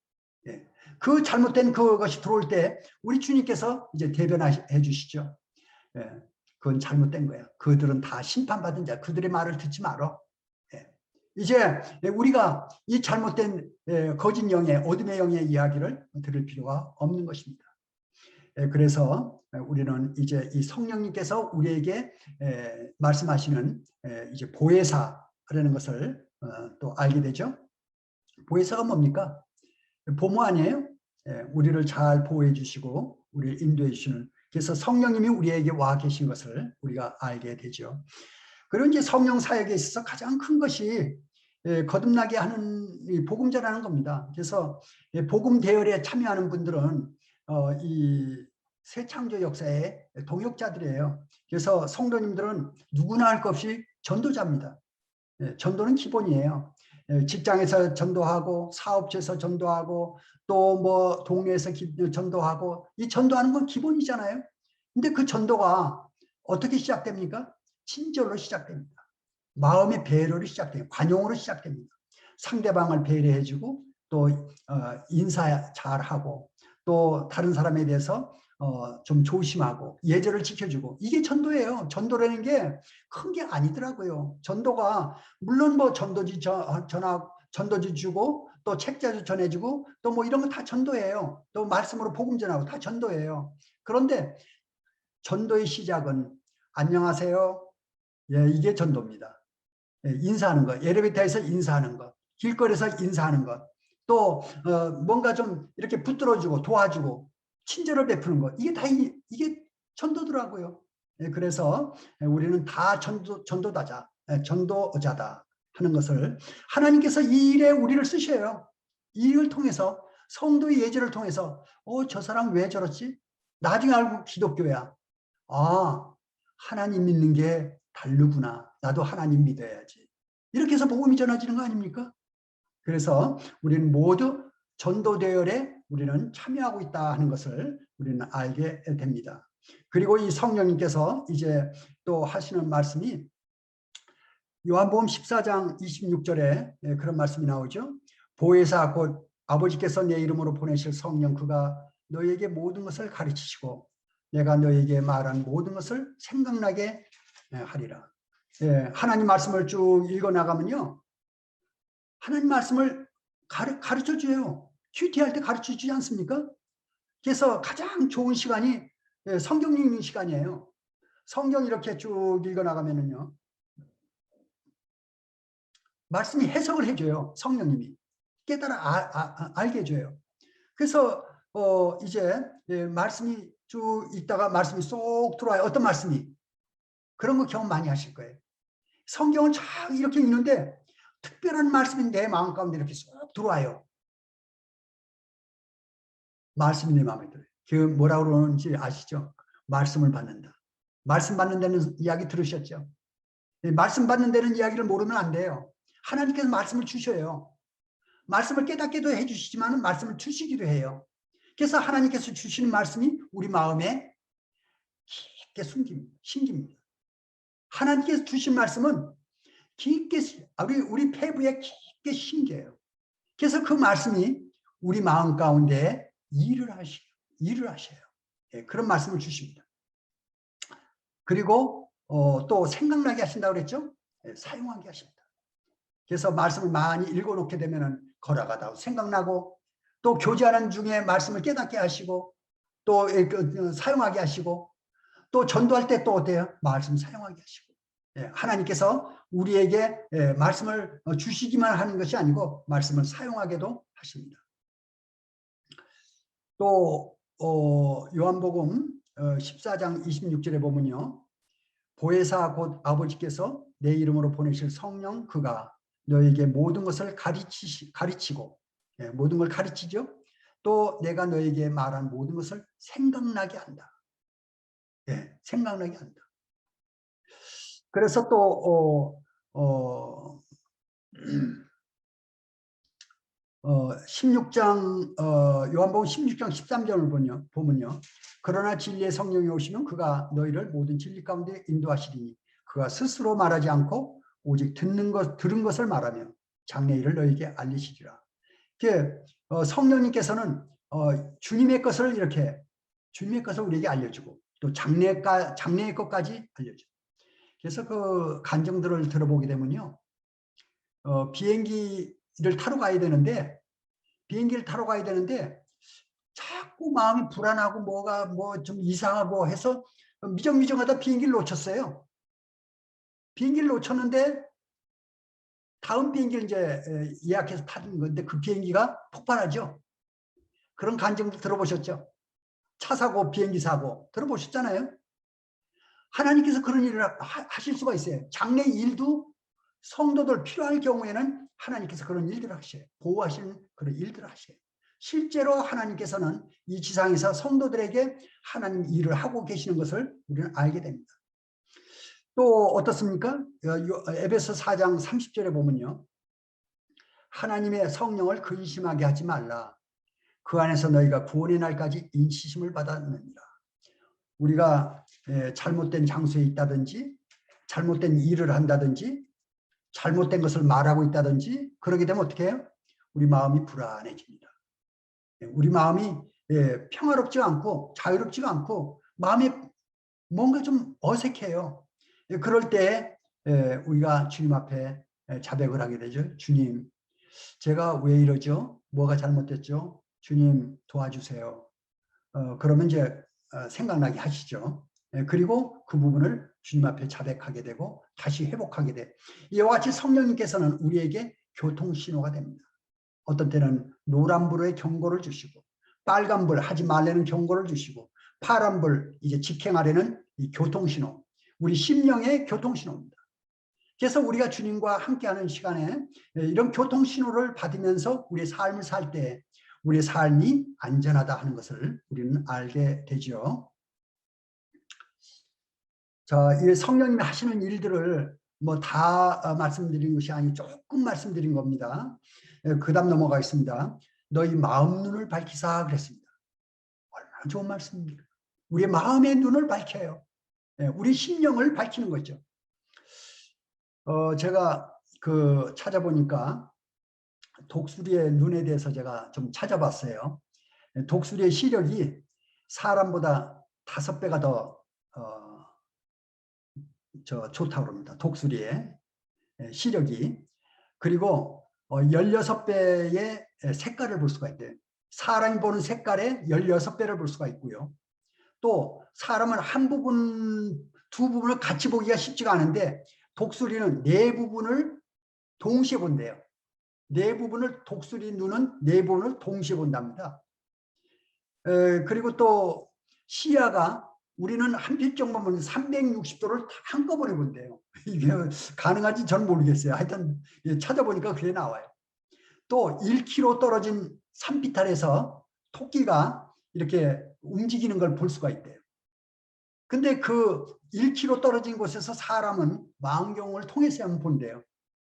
그 잘못된 그것이 들어올 때 우리 주님께서 이제 대변해 주시죠. 그건 잘못된 거야. 그들은 다 심판받은 자, 그들의 말을 듣지 말어. 이제 우리가 이 잘못된 거짓 영의, 어둠의 영의 이야기를 들을 필요가 없는 것입니다. 그래서 우리는 이제 이 성령님께서 우리에게 말씀하시는 이제 보혜사라는 것을 또 알게 되죠. 보혜사가 뭡니까? 보모 아니에요? 우리를 잘 보호해 주시고 우리를 인도해 주시는, 그래서 성령님이 우리에게 와 계신 것을 우리가 알게 되죠. 그리고 이제 성령 사역에 있어서 가장 큰 것이 거듭나게 하는 복음 전하는 겁니다. 그래서 복음 대열에 참여하는 분들은 이 새 창조 역사의 동역자들이에요. 그래서 성도님들은 누구나 할 것 없이 전도자입니다. 전도는 기본이에요. 직장에서 전도하고, 사업체에서 전도하고, 또 뭐 동네에서 전도하고, 이 전도하는 건 기본이잖아요. 근데 그 전도가 어떻게 시작됩니까? 친절로 시작됩니다. 마음의 배려로 시작돼요. 관용으로 시작됩니다. 상대방을 배려해주고, 또 인사 잘하고, 또 다른 사람에 대해서 좀 조심하고 예절을 지켜주고, 이게 전도예요. 전도라는 게 큰 게 아니더라고요. 전도가 물론 뭐 전도지 전도지 주고, 또 책자주 전해주고, 또 뭐 이런 거 다 전도예요. 또 말씀으로 복음 전하고 다 전도예요. 그런데 전도의 시작은 안녕하세요. 이게 전도입니다. 인사하는 것, 엘리베이터에서 인사하는 것, 길거리에서 인사하는 것, 또 뭔가 좀 이렇게 붙들어주고 도와주고 친절을 베푸는 것, 이게 다 이게 전도더라고요. 그래서 우리는 다 전도자다 하는 것을 하나님께서 이 일에 우리를 쓰셔요. 이 일을 통해서, 성도의 예절을 통해서 저 사람 왜 저렇지? 나중에 알고 기독교야. 하나님 믿는 게 다르구나. 나도 하나님 믿어야지. 이렇게 해서 복음이 전해지는 거 아닙니까? 그래서 우리는 모두 전도 대열에 우리는 참여하고 있다 하는 것을 우리는 알게 됩니다. 그리고 이 성령님께서 이제 또 하시는 말씀이 요한복음 14장 26절에 그런 말씀이 나오죠. 보혜사 곧 아버지께서 내 이름으로 보내실 성령, 그가 너에게 모든 것을 가르치시고 내가 너에게 말한 모든 것을 생각나게 하리라. 하나님 말씀을 쭉 읽어 나가면요, 하나님 말씀을 가르쳐 줘요. 큐티할 때 가르쳐 주지 않습니까? 그래서 가장 좋은 시간이 성경 읽는 시간이에요. 성경 이렇게 쭉 읽어 나가면은요, 말씀이 해석을 해줘요. 성령님이 깨달아 알게 해줘요. 그래서 이제 말씀이 쭉 있다가 말씀이 쏙 들어와요. 어떤 말씀이? 그런 거 경험 많이 하실 거예요. 성경을 쫙 이렇게 읽는데 특별한 말씀이 내 마음 가운데 이렇게 쏙 들어와요. 말씀이 내 마음에 들어요. 그 뭐라고 그러는지 아시죠? 말씀을 받는다. 말씀 받는다는 이야기 들으셨죠? 말씀 받는다는 이야기를 모르면 안 돼요. 하나님께서 말씀을 주셔요. 말씀을 깨닫게도 해주시지만 말씀을 주시기도 해요. 그래서 하나님께서 주시는 말씀이 우리 마음에 깊게 심깁니다. 하나님께서 주신 말씀은 깊게 우리 폐부에 깊게 심겨요. 그래서 그 말씀이 우리 마음 가운데 일을 하셔요. 예, 그런 말씀을 주십니다. 그리고 또 생각나게 하신다고 그랬죠? 예, 사용하게 하십니다. 그래서 말씀을 많이 읽어놓게 되면 걸어가다 생각나고 또 교제하는 중에 말씀을 깨닫게 하시고 또 사용하게 하시고 또 전도할 때 또 어때요? 말씀 사용하게 하시고 하나님께서 우리에게 말씀을 주시기만 하는 것이 아니고 말씀을 사용하게도 하십니다. 또 요한복음 14장 26절에 보면요. 보혜사 곧 아버지께서 내 이름으로 보내실 성령 그가 너에게 모든 것을 가르치고 모든 걸 가르치죠. 또 내가 너에게 말한 모든 것을 생각나게 한다. 생각나게 한다. 그래서 또 16장 요한복음 16장 13절을 보면요. 그러나 진리의 성령이 오시면 그가 너희를 모든 진리 가운데 인도하시리니 그가 스스로 말하지 않고 오직 들은 것을 말하며 장래일을 너희에게 알리시리라. 성령님께서는 주님의 것을 우리에게 알려주고 또 장래의 것까지 알려줘. 그래서 그 간증들을 들어보게 되면요. 비행기를 타러 가야 되는데 자꾸 마음이 불안하고 뭐가 좀 이상하고 해서 미정미정하다 비행기를 놓쳤어요. 비행기를 놓쳤는데 다음 비행기를 이제 예약해서 타는 건데 그 비행기가 폭발하죠. 그런 간증도 들어보셨죠? 차 사고 비행기 사고 들어보셨잖아요. 하나님께서 그런 일을 하실 수가 있어요. 장래 일도 성도들 필요할 경우에는 하나님께서 그런 일들을 하셔요. 보호하시는 그런 일들을 하셔요. 실제로 하나님께서는 이 지상에서 성도들에게 하나님 일을 하고 계시는 것을 우리는 알게 됩니다. 또 어떻습니까? 에베소 4장 30절에 보면요. 하나님의 성령을 근심하게 하지 말라. 그 안에서 너희가 구원의 날까지 인치심을 받았느니라. 우리가 잘못된 장소에 있다든지 잘못된 일을 한다든지 잘못된 것을 말하고 있다든지 그러게 되면 어떻게 해요? 우리 마음이 불안해집니다. 우리 마음이 평화롭지가 않고 자유롭지가 않고 마음이 뭔가 좀 어색해요. 그럴 때 우리가 주님 앞에 자백을 하게 되죠. 주님, 제가 왜 이러죠? 뭐가 잘못됐죠? 주님 도와주세요. 그러면 이제 생각나게 하시죠. 그리고 그 부분을 주님 앞에 자백하게 되고 다시 회복하게 돼. 이와 같이 성령님께서는 우리에게 교통신호가 됩니다. 어떤 때는 노란불의 경고를 주시고 빨간불 하지 말라는 경고를 주시고 파란불 이제 직행하려는 이 교통신호, 우리 심령의 교통신호입니다. 그래서 우리가 주님과 함께하는 시간에 이런 교통신호를 받으면서 우리의 삶을 살 때 우리의 삶이 안전하다 하는 것을 우리는 알게 되죠. 자, 이 성령님이 하시는 일들을 뭐 다 말씀드린 것이 아니 조금 말씀드린 겁니다. 그 다음 넘어가겠습니다. 너희 마음 눈을 밝히사 그랬습니다. 얼마나 좋은 말씀입니까? 우리의 마음의 눈을 밝혀요. 우리 심령을 밝히는 거죠. 제가 찾아보니까 독수리의 눈에 대해서 제가 좀 찾아봤어요. 독수리의 시력이 사람보다 5배가 더 좋다고 합니다. 독수리의 시력이. 그리고 16배의 색깔을 볼 수가 있대요. 사람이 보는 색깔에 16배를 볼 수가 있고요. 또 사람은 한 부분, 두 부분을 같이 보기가 쉽지가 않은데 독수리는 네 부분을 동시에 본대요. 네 부분을 독수리 눈은 네 부분을 동시에 본답니다. 그리고 또 시야가 우리는 한 필정만 보면 360도를 한꺼번에 본대요. 이게 가능한지 전 모르겠어요. 하여튼 찾아보니까 그게 나와요. 또 1km 떨어진 산비탈에서 토끼가 이렇게 움직이는 걸 볼 수가 있대요. 근데 그 1km 떨어진 곳에서 사람은 망원경을 통해서만 본대요.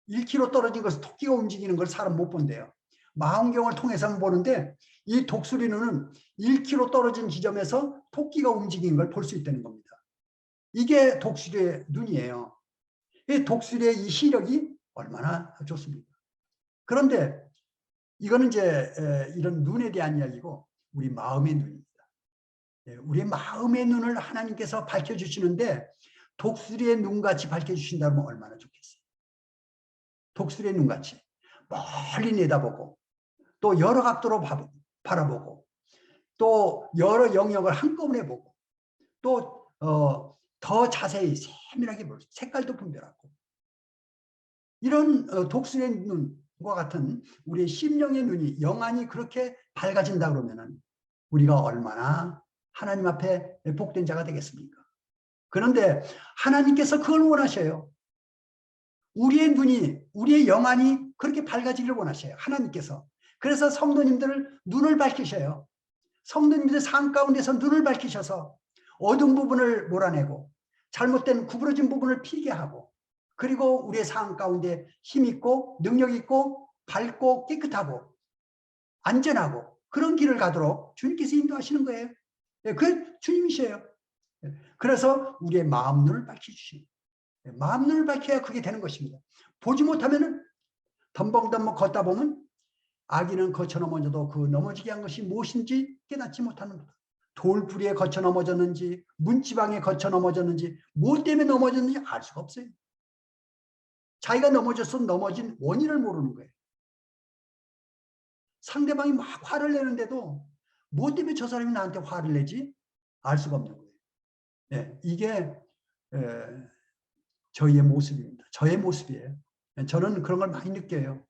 1km 떨어진 곳에서 토끼가 움직이는 걸 사람 못 본대요. 망원경을 통해서만 보는데 이 독수리 눈은 1km 떨어진 지점에서 토끼가 움직이는 걸 볼 수 있다는 겁니다. 이게 독수리의 눈이에요. 이 독수리의 이 시력이 얼마나 좋습니까? 그런데 이거는 이제 이런 눈에 대한 이야기고 우리 마음의 눈입니다. 우리 마음의 눈을 하나님께서 밝혀주시는데 독수리의 눈같이 밝혀주신다면 얼마나 좋겠어요. 독수리의 눈같이 멀리 내다보고 또 여러 각도로 바라보고 또 여러 영역을 한꺼번에 보고 또 더 자세히 세밀하게 볼 색깔도 분별하고 이런 독수리의 눈과 같은 우리의 심령의 눈이 영안이 그렇게 밝아진다 그러면은 우리가 얼마나 하나님 앞에 복된 자가 되겠습니까? 그런데 하나님께서 그걸 원하셔요. 우리의 눈이 우리의 영안이 그렇게 밝아지기를 원하셔요. 하나님께서. 그래서 성도님들을 눈을 밝히셔요. 성도님들 삶 가운데서 눈을 밝히셔서 어두운 부분을 몰아내고 잘못된 구부러진 부분을 피게 하고 그리고 우리의 삶 가운데 힘있고 능력있고 밝고 깨끗하고 안전하고 그런 길을 가도록 주님께서 인도하시는 거예요. 그게 주님이셔요. 그래서 우리의 마음 눈을 밝혀주시는 마음 눈을 밝혀야 그게 되는 것입니다. 보지 못하면은 덤벙덤벙 걷다 보면 아기는 거쳐 넘어져도 그 넘어지게 한 것이 무엇인지 깨닫지 못하는 거다. 돌부리에 거쳐 넘어졌는지 문지방에 거쳐 넘어졌는지 무엇 때문에 넘어졌는지 알 수가 없어요. 자기가 넘어져서 넘어진 원인을 모르는 거예요. 상대방이 막 화를 내는데도 무엇 때문에 저 사람이 나한테 화를 내지 알 수가 없는 거예요. 네, 이게 저희의 모습입니다. 저의 모습이에요. 저는 그런 걸 많이 느껴요.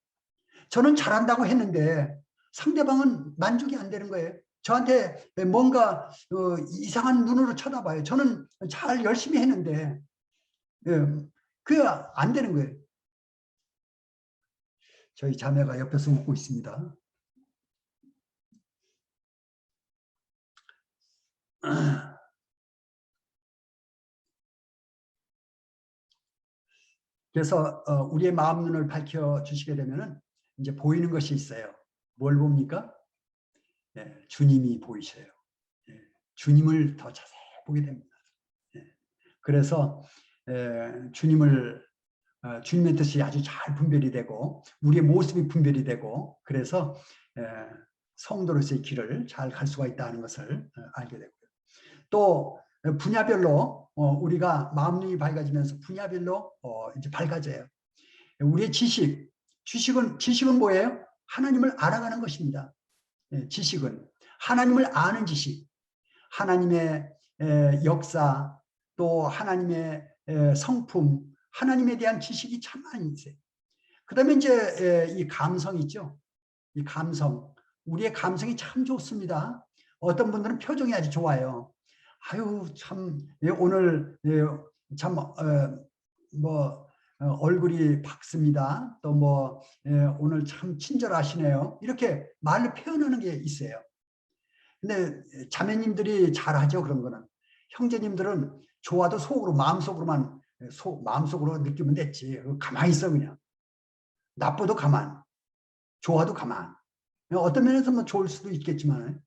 저는 잘한다고 했는데 상대방은 만족이 안 되는 거예요. 저한테 뭔가 이상한 눈으로 쳐다봐요. 저는 잘 열심히 했는데 그게 안 되는 거예요. 저희 자매가 옆에서 웃고 있습니다. 그래서 우리의 마음 눈을 밝혀주시게 되면은 이제 보이는 것이 있어요. 뭘 봅니까? 네, 주님이 보이셔요. 네, 주님을 더 자세히 보게 됩니다. 네, 그래서 주님의 뜻이 아주 잘 분별이 되고 우리의 모습이 분별이 되고 그래서 성도로서의 길을 잘 갈 수가 있다는 것을 알게 되고요. 또 분야별로 우리가 마음 눈이 밝아지면서 분야별로 이제 밝아져요. 우리의 지식은 뭐예요? 하나님을 알아가는 것입니다. 지식은 하나님을 아는 지식, 하나님의 역사, 또 하나님의 성품, 하나님에 대한 지식이 참 많이 있어요. 그다음에 이제 이 감성 있죠. 이 감성, 우리의 감성이 참 좋습니다. 어떤 분들은 표정이 아주 좋아요. 아유 참 오늘 참 얼굴이 밝습니다. 또 오늘 참 친절하시네요. 이렇게 말로 표현하는 게 있어요. 근데 자매님들이 잘하죠. 그런 거는. 형제님들은 좋아도 속으로 마음속으로만 마음속으로 느끼면 됐지. 가만히 있어 그냥. 나빠도 가만. 좋아도 가만. 어떤 면에서 뭐 좋을 수도 있겠지만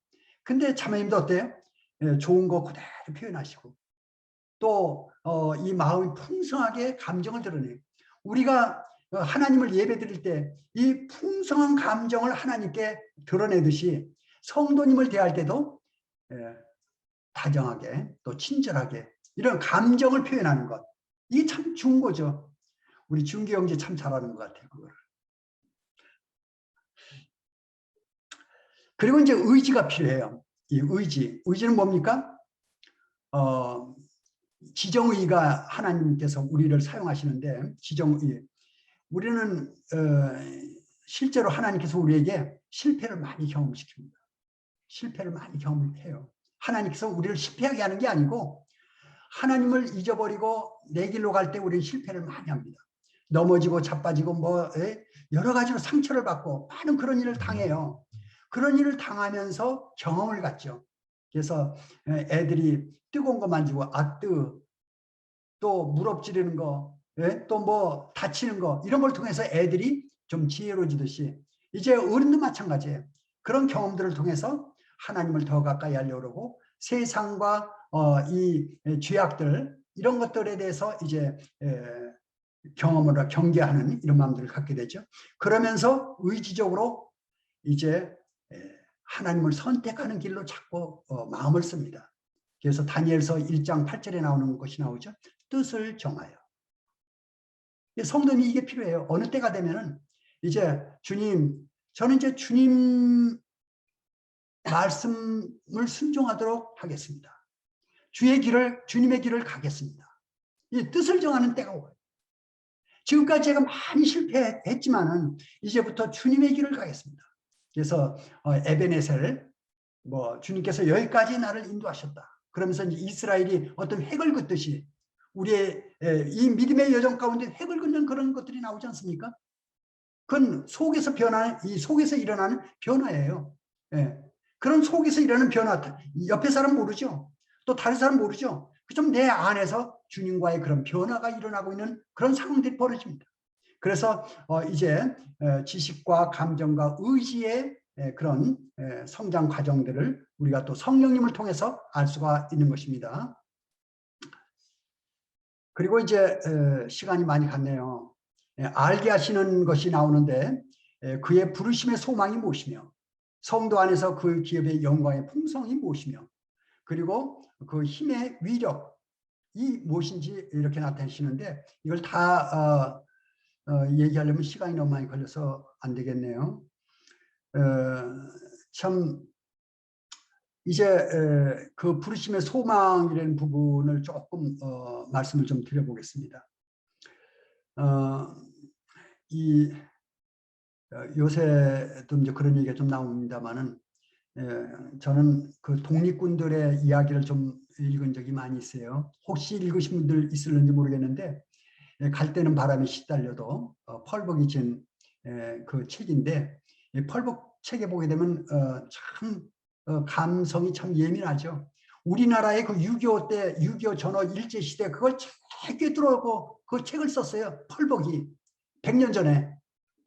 근데 자매님도 어때요? 좋은 거 그대로 표현하시고 또 이 마음이 풍성하게 감정을 드러내요. 우리가 하나님을 예배드릴 때 이 풍성한 감정을 하나님께 드러내듯이 성도님을 대할 때도 다정하게 또 친절하게 이런 감정을 표현하는 것 이게 참 좋은 거죠. 우리 준기 형제 참 잘하는 것 같아요. 그거를. 그리고 이제 의지가 필요해요. 이 의지는 뭡니까? 지정의가 하나님께서 우리를 사용하시는데 지정의 우리는 실제로 하나님께서 우리에게 실패를 많이 경험시킵니다. 실패를 많이 경험해요. 하나님께서 우리를 실패하게 하는 게 아니고 하나님을 잊어버리고 내 길로 갈 때 우리는 실패를 많이 합니다. 넘어지고 자빠지고 뭐 여러 가지로 상처를 받고 많은 그런 일을 당해요. 그런 일을 당하면서 경험을 갖죠. 그래서 애들이 뜨거운 거 만지고 아뜨, 또 무릎지르는 거, 또 뭐 다치는 거, 이런 걸 통해서 애들이 좀 지혜로워지듯이 이제 어른도 마찬가지예요. 그런 경험들을 통해서 하나님을 더 가까이 하려고 그러고 세상과 이 죄악들 이런 것들에 대해서 이제 경험을 경계하는 이런 마음들을 갖게 되죠. 그러면서 의지적으로 이제 하나님을 선택하는 길로 자꾸 마음을 씁니다. 그래서 다니엘서 1장 8절에 나오는 것이 나오죠. 뜻을 정하여. 성도님이 이게 필요해요. 어느 때가 되면은 이제 주님, 저는 이제 주님 말씀을 순종하도록 하겠습니다. 주님의 길을 가겠습니다. 이 뜻을 정하는 때가 와요. 지금까지 제가 많이 실패했지만은 이제부터 주님의 길을 가겠습니다. 그래서 에베네셀, 뭐 주님께서 여기까지 나를 인도하셨다. 그러면서 이제 이스라엘이 어떤 획을 긋듯이 우리의 이 믿음의 여정 가운데 획을 긋는 그런 것들이 나오지 않습니까? 그건 속에서 이 속에서 일어나는 변화예요. 예. 그런 속에서 일어나는 변화, 옆에 사람 모르죠. 또 다른 사람 모르죠. 좀 내 안에서 주님과의 그런 변화가 일어나고 있는 그런 상황들이 벌어집니다. 그래서 이제 지식과 감정과 의지의 그런 성장 과정들을 우리가 또 성령님을 통해서 알 수가 있는 것입니다. 그리고 이제 시간이 많이 갔네요. 알게 하시는 것이 나오는데 그의 부르심의 소망이 무엇이며 성도 안에서 그 기업의 영광의 풍성이 무엇이며 그리고 그 힘의 위력이 무엇인지 이렇게 나타내시는데 이걸 다 얘기하려면 시간이 너무 많이 걸려서 안 되겠네요. 참 이제 그 부르심의 소망이라는 부분을 조금 말씀을 좀 드려보겠습니다. 요새도 이제 그런 얘기가 좀 나옵니다만은 저는 그 독립군들의 이야기를 좀 읽은 적이 많이 있어요. 혹시 읽으신 분들 있을는지 모르겠는데 갈 때는 바람에 시달려도 펄벅이 진 그 책인데 펄벅 책에 보게 되면 참 감성이 참 예민하죠. 우리나라의 그 6.25 때 6.25 전후 일제시대 그걸 책에 들어오고 그 책을 썼어요. 펄벅이 100년 전에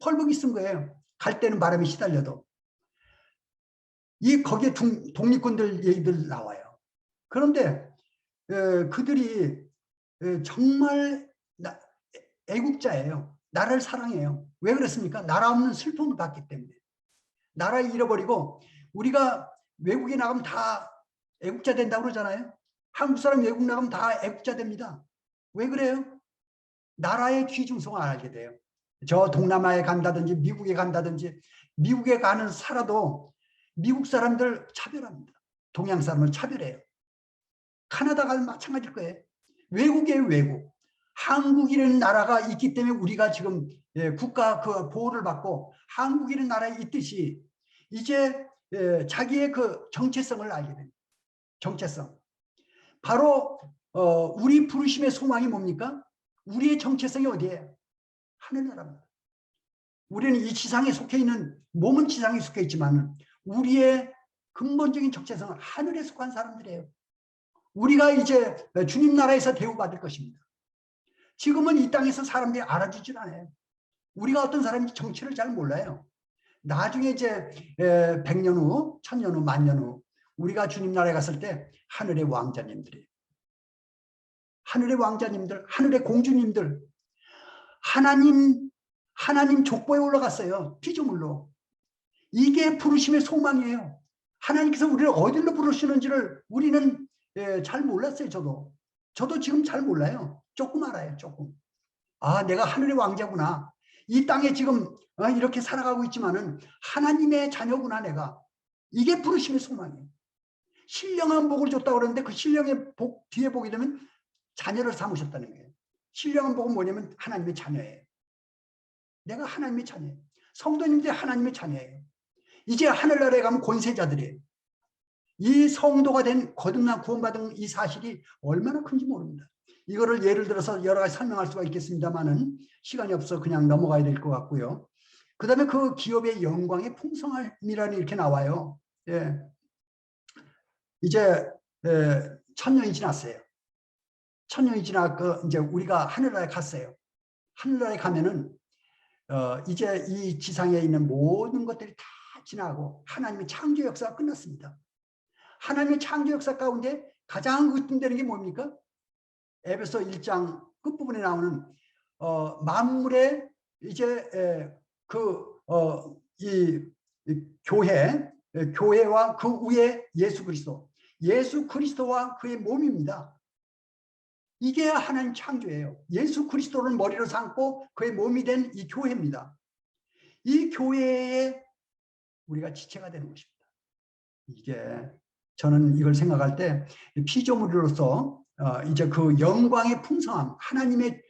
펄벅이 쓴 거예요. 갈 때는 바람에 시달려도. 거기에 독립군들 얘기들 나와요. 그런데 그들이 정말 애국자예요. 나라를 사랑해요. 왜 그랬습니까? 나라 없는 슬픔을 받기 때문에. 나라 잃어버리고 우리가 외국에 나가면 다 애국자 된다고 그러잖아요. 한국 사람 외국 나가면 다 애국자 됩니다. 왜 그래요? 나라의 귀중성을 알게 돼요. 저 동남아에 간다든지 미국에 간다든지 미국에 살아도 미국 사람들 차별합니다. 동양 사람을 차별해요. 카나다가 마찬가지일 거예요. 외국이에요, 외국. 한국이라는 나라가 있기 때문에 우리가 지금 국가 그 보호를 받고 한국이라는 나라에 있듯이 이제 자기의 그 정체성을 알게 됩니다. 정체성. 바로 우리 부르심의 소망이 뭡니까? 우리의 정체성이 어디예요? 하늘나라입니다. 우리는 이 지상에 속해 있는 몸은 지상에 속해 있지만 우리의 근본적인 정체성은 하늘에 속한 사람들이에요. 우리가 이제 주님 나라에서 대우받을 것입니다. 지금은 이 땅에서 사람들이 알아주질 않아요. 우리가 어떤 사람인지 정체를 잘 몰라요. 나중에 이제 100년 후, 1000년 후, 만년 후 우리가 주님 나라에 갔을 때 하늘의 왕자님들이에요. 하늘의 왕자님들, 하늘의 공주님들, 하나님 족보에 올라갔어요. 피조물로. 이게 부르심의 소망이에요. 하나님께서 우리를 어디로 부르시는지를 우리는 잘 몰랐어요. 저도 지금 잘 몰라요. 조금 알아요. 조금. 아, 내가 하늘의 왕자구나. 이 땅에 지금 이렇게 살아가고 있지만은 하나님의 자녀구나 내가. 이게 부르심의 소망이에요. 신령한 복을 줬다고 그러는데 그 신령의 복 뒤에 보게 되면 자녀를 삼으셨다는 거예요. 신령한 복은 뭐냐면 하나님의 자녀예요. 내가 하나님의 자녀예요. 성도님들이 하나님의 자녀예요. 이제 하늘나라에 가면 권세자들이에요. 이 성도가 된 거듭나 구원받은 이 사실이 얼마나 큰지 모릅니다. 이거를 예를 들어서 여러 가지 설명할 수가 있겠습니다만은 시간이 없어 그냥 넘어가야 될 것 같고요. 그 다음에 그 기업의 영광의 풍성함이라는 이렇게 나와요. 예. 이제 1000년이 지났어요. 1000년이 지나고 이제 우리가 하늘나라에 갔어요. 하늘나라에 가면은 이제 이 지상에 있는 모든 것들이 다 지나고 하나님의 창조 역사가 끝났습니다. 하나님의 창조 역사 가운데 가장 으뜸되는 게 뭡니까? 에베소 1장 끝부분에 나오는 만물의 이제 이 교회와 그 위에 예수 그리스도와 그의 몸입니다. 이게 하나님 창조예요. 예수 그리스도를 머리로 삼고 그의 몸이 된 이 교회입니다. 이 교회에 우리가 지체가 되는 것입니다. 이게 저는 이걸 생각할 때 피조물로서 이제 그 영광의 풍성함, 하나님의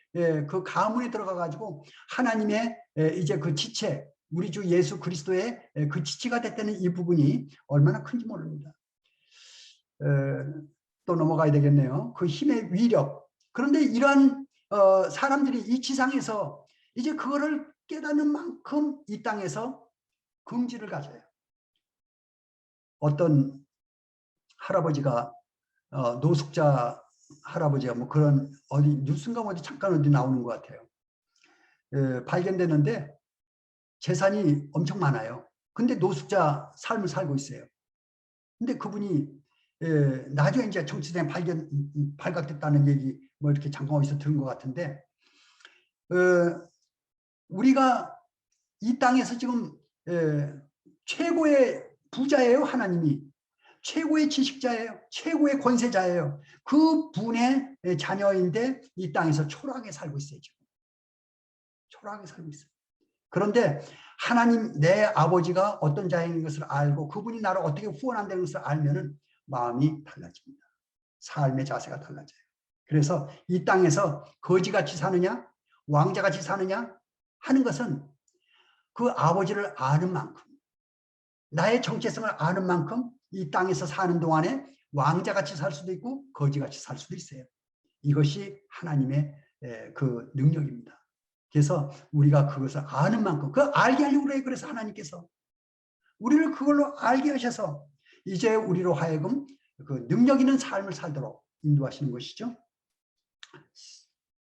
그 가문에 들어가 가지고 하나님의 이제 그 지체, 우리 주 예수 그리스도의 그 지체가 됐다는 이 부분이 얼마나 큰지 모릅니다. 또 넘어가야 되겠네요. 그 힘의 위력. 그런데 이러한 사람들이 이 지상에서 이제 그거를 깨닫는 만큼 이 땅에서 긍지를 가져요. 어떤 할아버지가 노숙자 할아버지가 뭐 그런 어디 뉴스인가 어디 잠깐 어디 나오는 것 같아요. 발견되는데 재산이 엄청 많아요. 근데 노숙자 삶을 살고 있어요. 근데 그분이 나중에 이제 정치생에 발각됐다는 얘기 뭐 이렇게 잠깐 어디서 들은 것 같은데 우리가 이 땅에서 지금 최고의 부자예요. 하나님이 최고의 지식자예요. 최고의 권세자예요. 그 분의 자녀인데 이 땅에서 초라하게 살고 있어요. 지금 초라하게 살고 있어요. 그런데 하나님 내 아버지가 어떤 자인 것을 알고 그분이 나를 어떻게 후원한다는 것을 알면은 마음이 달라집니다. 삶의 자세가 달라져요. 그래서 이 땅에서 거지같이 사느냐 왕자같이 사느냐 하는 것은 그 아버지를 아는 만큼 나의 정체성을 아는 만큼 이 땅에서 사는 동안에 왕자같이 살 수도 있고 거지같이 살 수도 있어요. 이것이 하나님의 그 능력입니다. 그래서 우리가 그것을 아는 만큼 그 알게 하려고 그래요. 그래서 하나님께서 우리를 그걸로 알게 하셔서 이제 우리로 하여금 그 능력 있는 삶을 살도록 인도하시는 것이죠.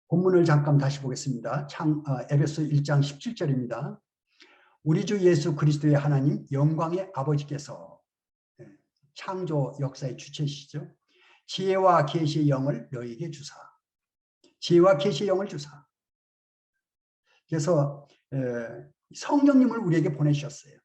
본문을 잠깐 다시 보겠습니다. 에베소 1장 17절입니다. 우리 주 예수 그리스도의 하나님 영광의 아버지께서 창조 역사의 주체시죠. 지혜와 계시의 영을 너희에게 주사. 지혜와 계시의 영을 주사. 그래서 성령님을 우리에게 보내주셨어요.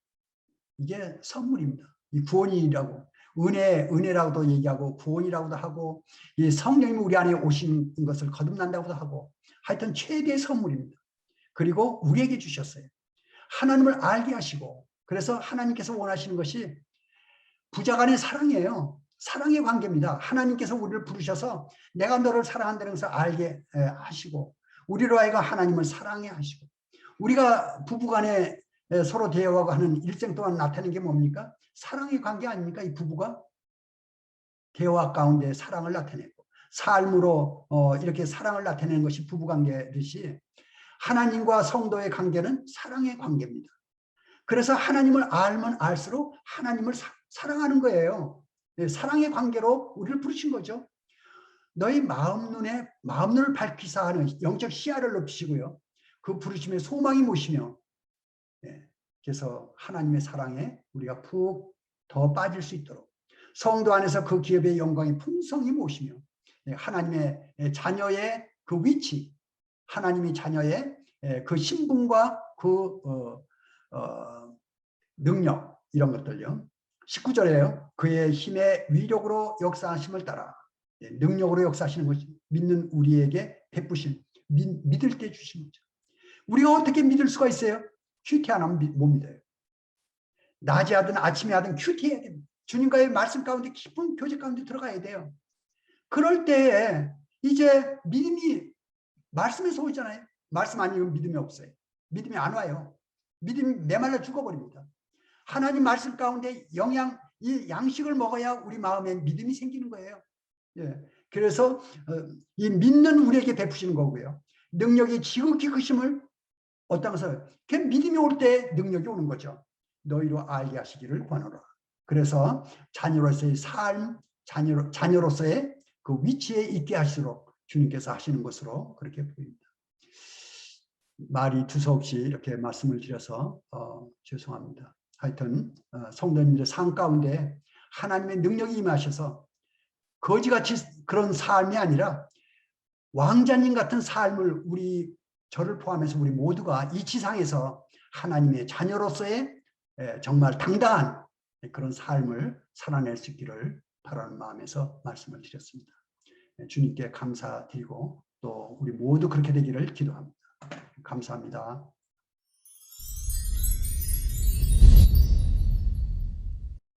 이게 선물입니다. 이 구원이라고 은혜라고도 얘기하고 구원이라고도 하고 이 성령님이 우리 안에 오신 것을 거듭난다고도 하고 하여튼 최대의 선물입니다. 그리고 우리에게 주셨어요. 하나님을 알게 하시고 그래서 하나님께서 원하시는 것이 부자간의 사랑이에요. 사랑의 관계입니다. 하나님께서 우리를 부르셔서 내가 너를 사랑한다는 것을 알게 하시고 우리로 하여금 하나님을 사랑해 하시고 우리가 부부간에 서로 대화하고 하는 일생 동안 나타내는 게 뭡니까? 사랑의 관계 아닙니까? 이 부부가 대화 가운데 사랑을 나타내고 삶으로 이렇게 사랑을 나타내는 것이 부부관계듯이 하나님과 성도의 관계는 사랑의 관계입니다. 그래서 하나님을 알면 알수록 하나님을 사랑하는 거예요. 사랑의 관계로 우리를 부르신 거죠. 너희 마음눈을 밝히사 하는 영적 시야를 높이시고요. 그 부르심의 소망이 무엇이며 그래서 하나님의 사랑에 우리가 푹 더 빠질 수 있도록 성도 안에서 그 기업의 영광의 풍성이 무엇이며 하나님의 자녀의 그 위치 하나님의 자녀의 그 신분과 그 능력 이런 것들요. 19절에요. 그의 힘의 위력으로 역사하심을 따라 능력으로 역사하시는 것이 믿는 우리에게 베푸신 믿을 때 주신 거죠. 우리가 어떻게 믿을 수가 있어요? 큐티 안 하면 못 믿어요. 낮에 하든 아침에 하든 큐티해야 됩니다. 주님과의 말씀 가운데 깊은 교제 가운데 들어가야 돼요. 그럴 때에 이제 믿음이 말씀에서 오잖아요. 말씀 아니면 믿음이 없어요. 믿음이 안 와요. 믿음이 메말라 죽어버립니다. 하나님 말씀 가운데 이 양식을 먹어야 우리 마음에 믿음이 생기는 거예요. 예. 그래서 이 믿는 우리에게 베푸시는 거고요. 능력이 지극히 크심을 어떤 것을 그 믿음이 올 때 능력이 오는 거죠. 너희로 알게 하시기를 권하노라. 그래서 자녀로서의 삶, 자녀로서의 그 위치에 있게 하시도록 주님께서 하시는 것으로 그렇게 보입니다. 말이 두서없이 이렇게 말씀을 드려서 죄송합니다. 하여튼 성도님들의 삶 가운데 하나님의 능력이 임하셔서 거지같이 그런 삶이 아니라 왕자님 같은 삶을 저를 포함해서 우리 모두가 이 지상에서 하나님의 자녀로서의 정말 당당한 그런 삶을 살아낼 수 있기를 바라는 마음에서 말씀을 드렸습니다. 주님께 감사드리고 또 우리 모두 그렇게 되기를 기도합니다. 감사합니다.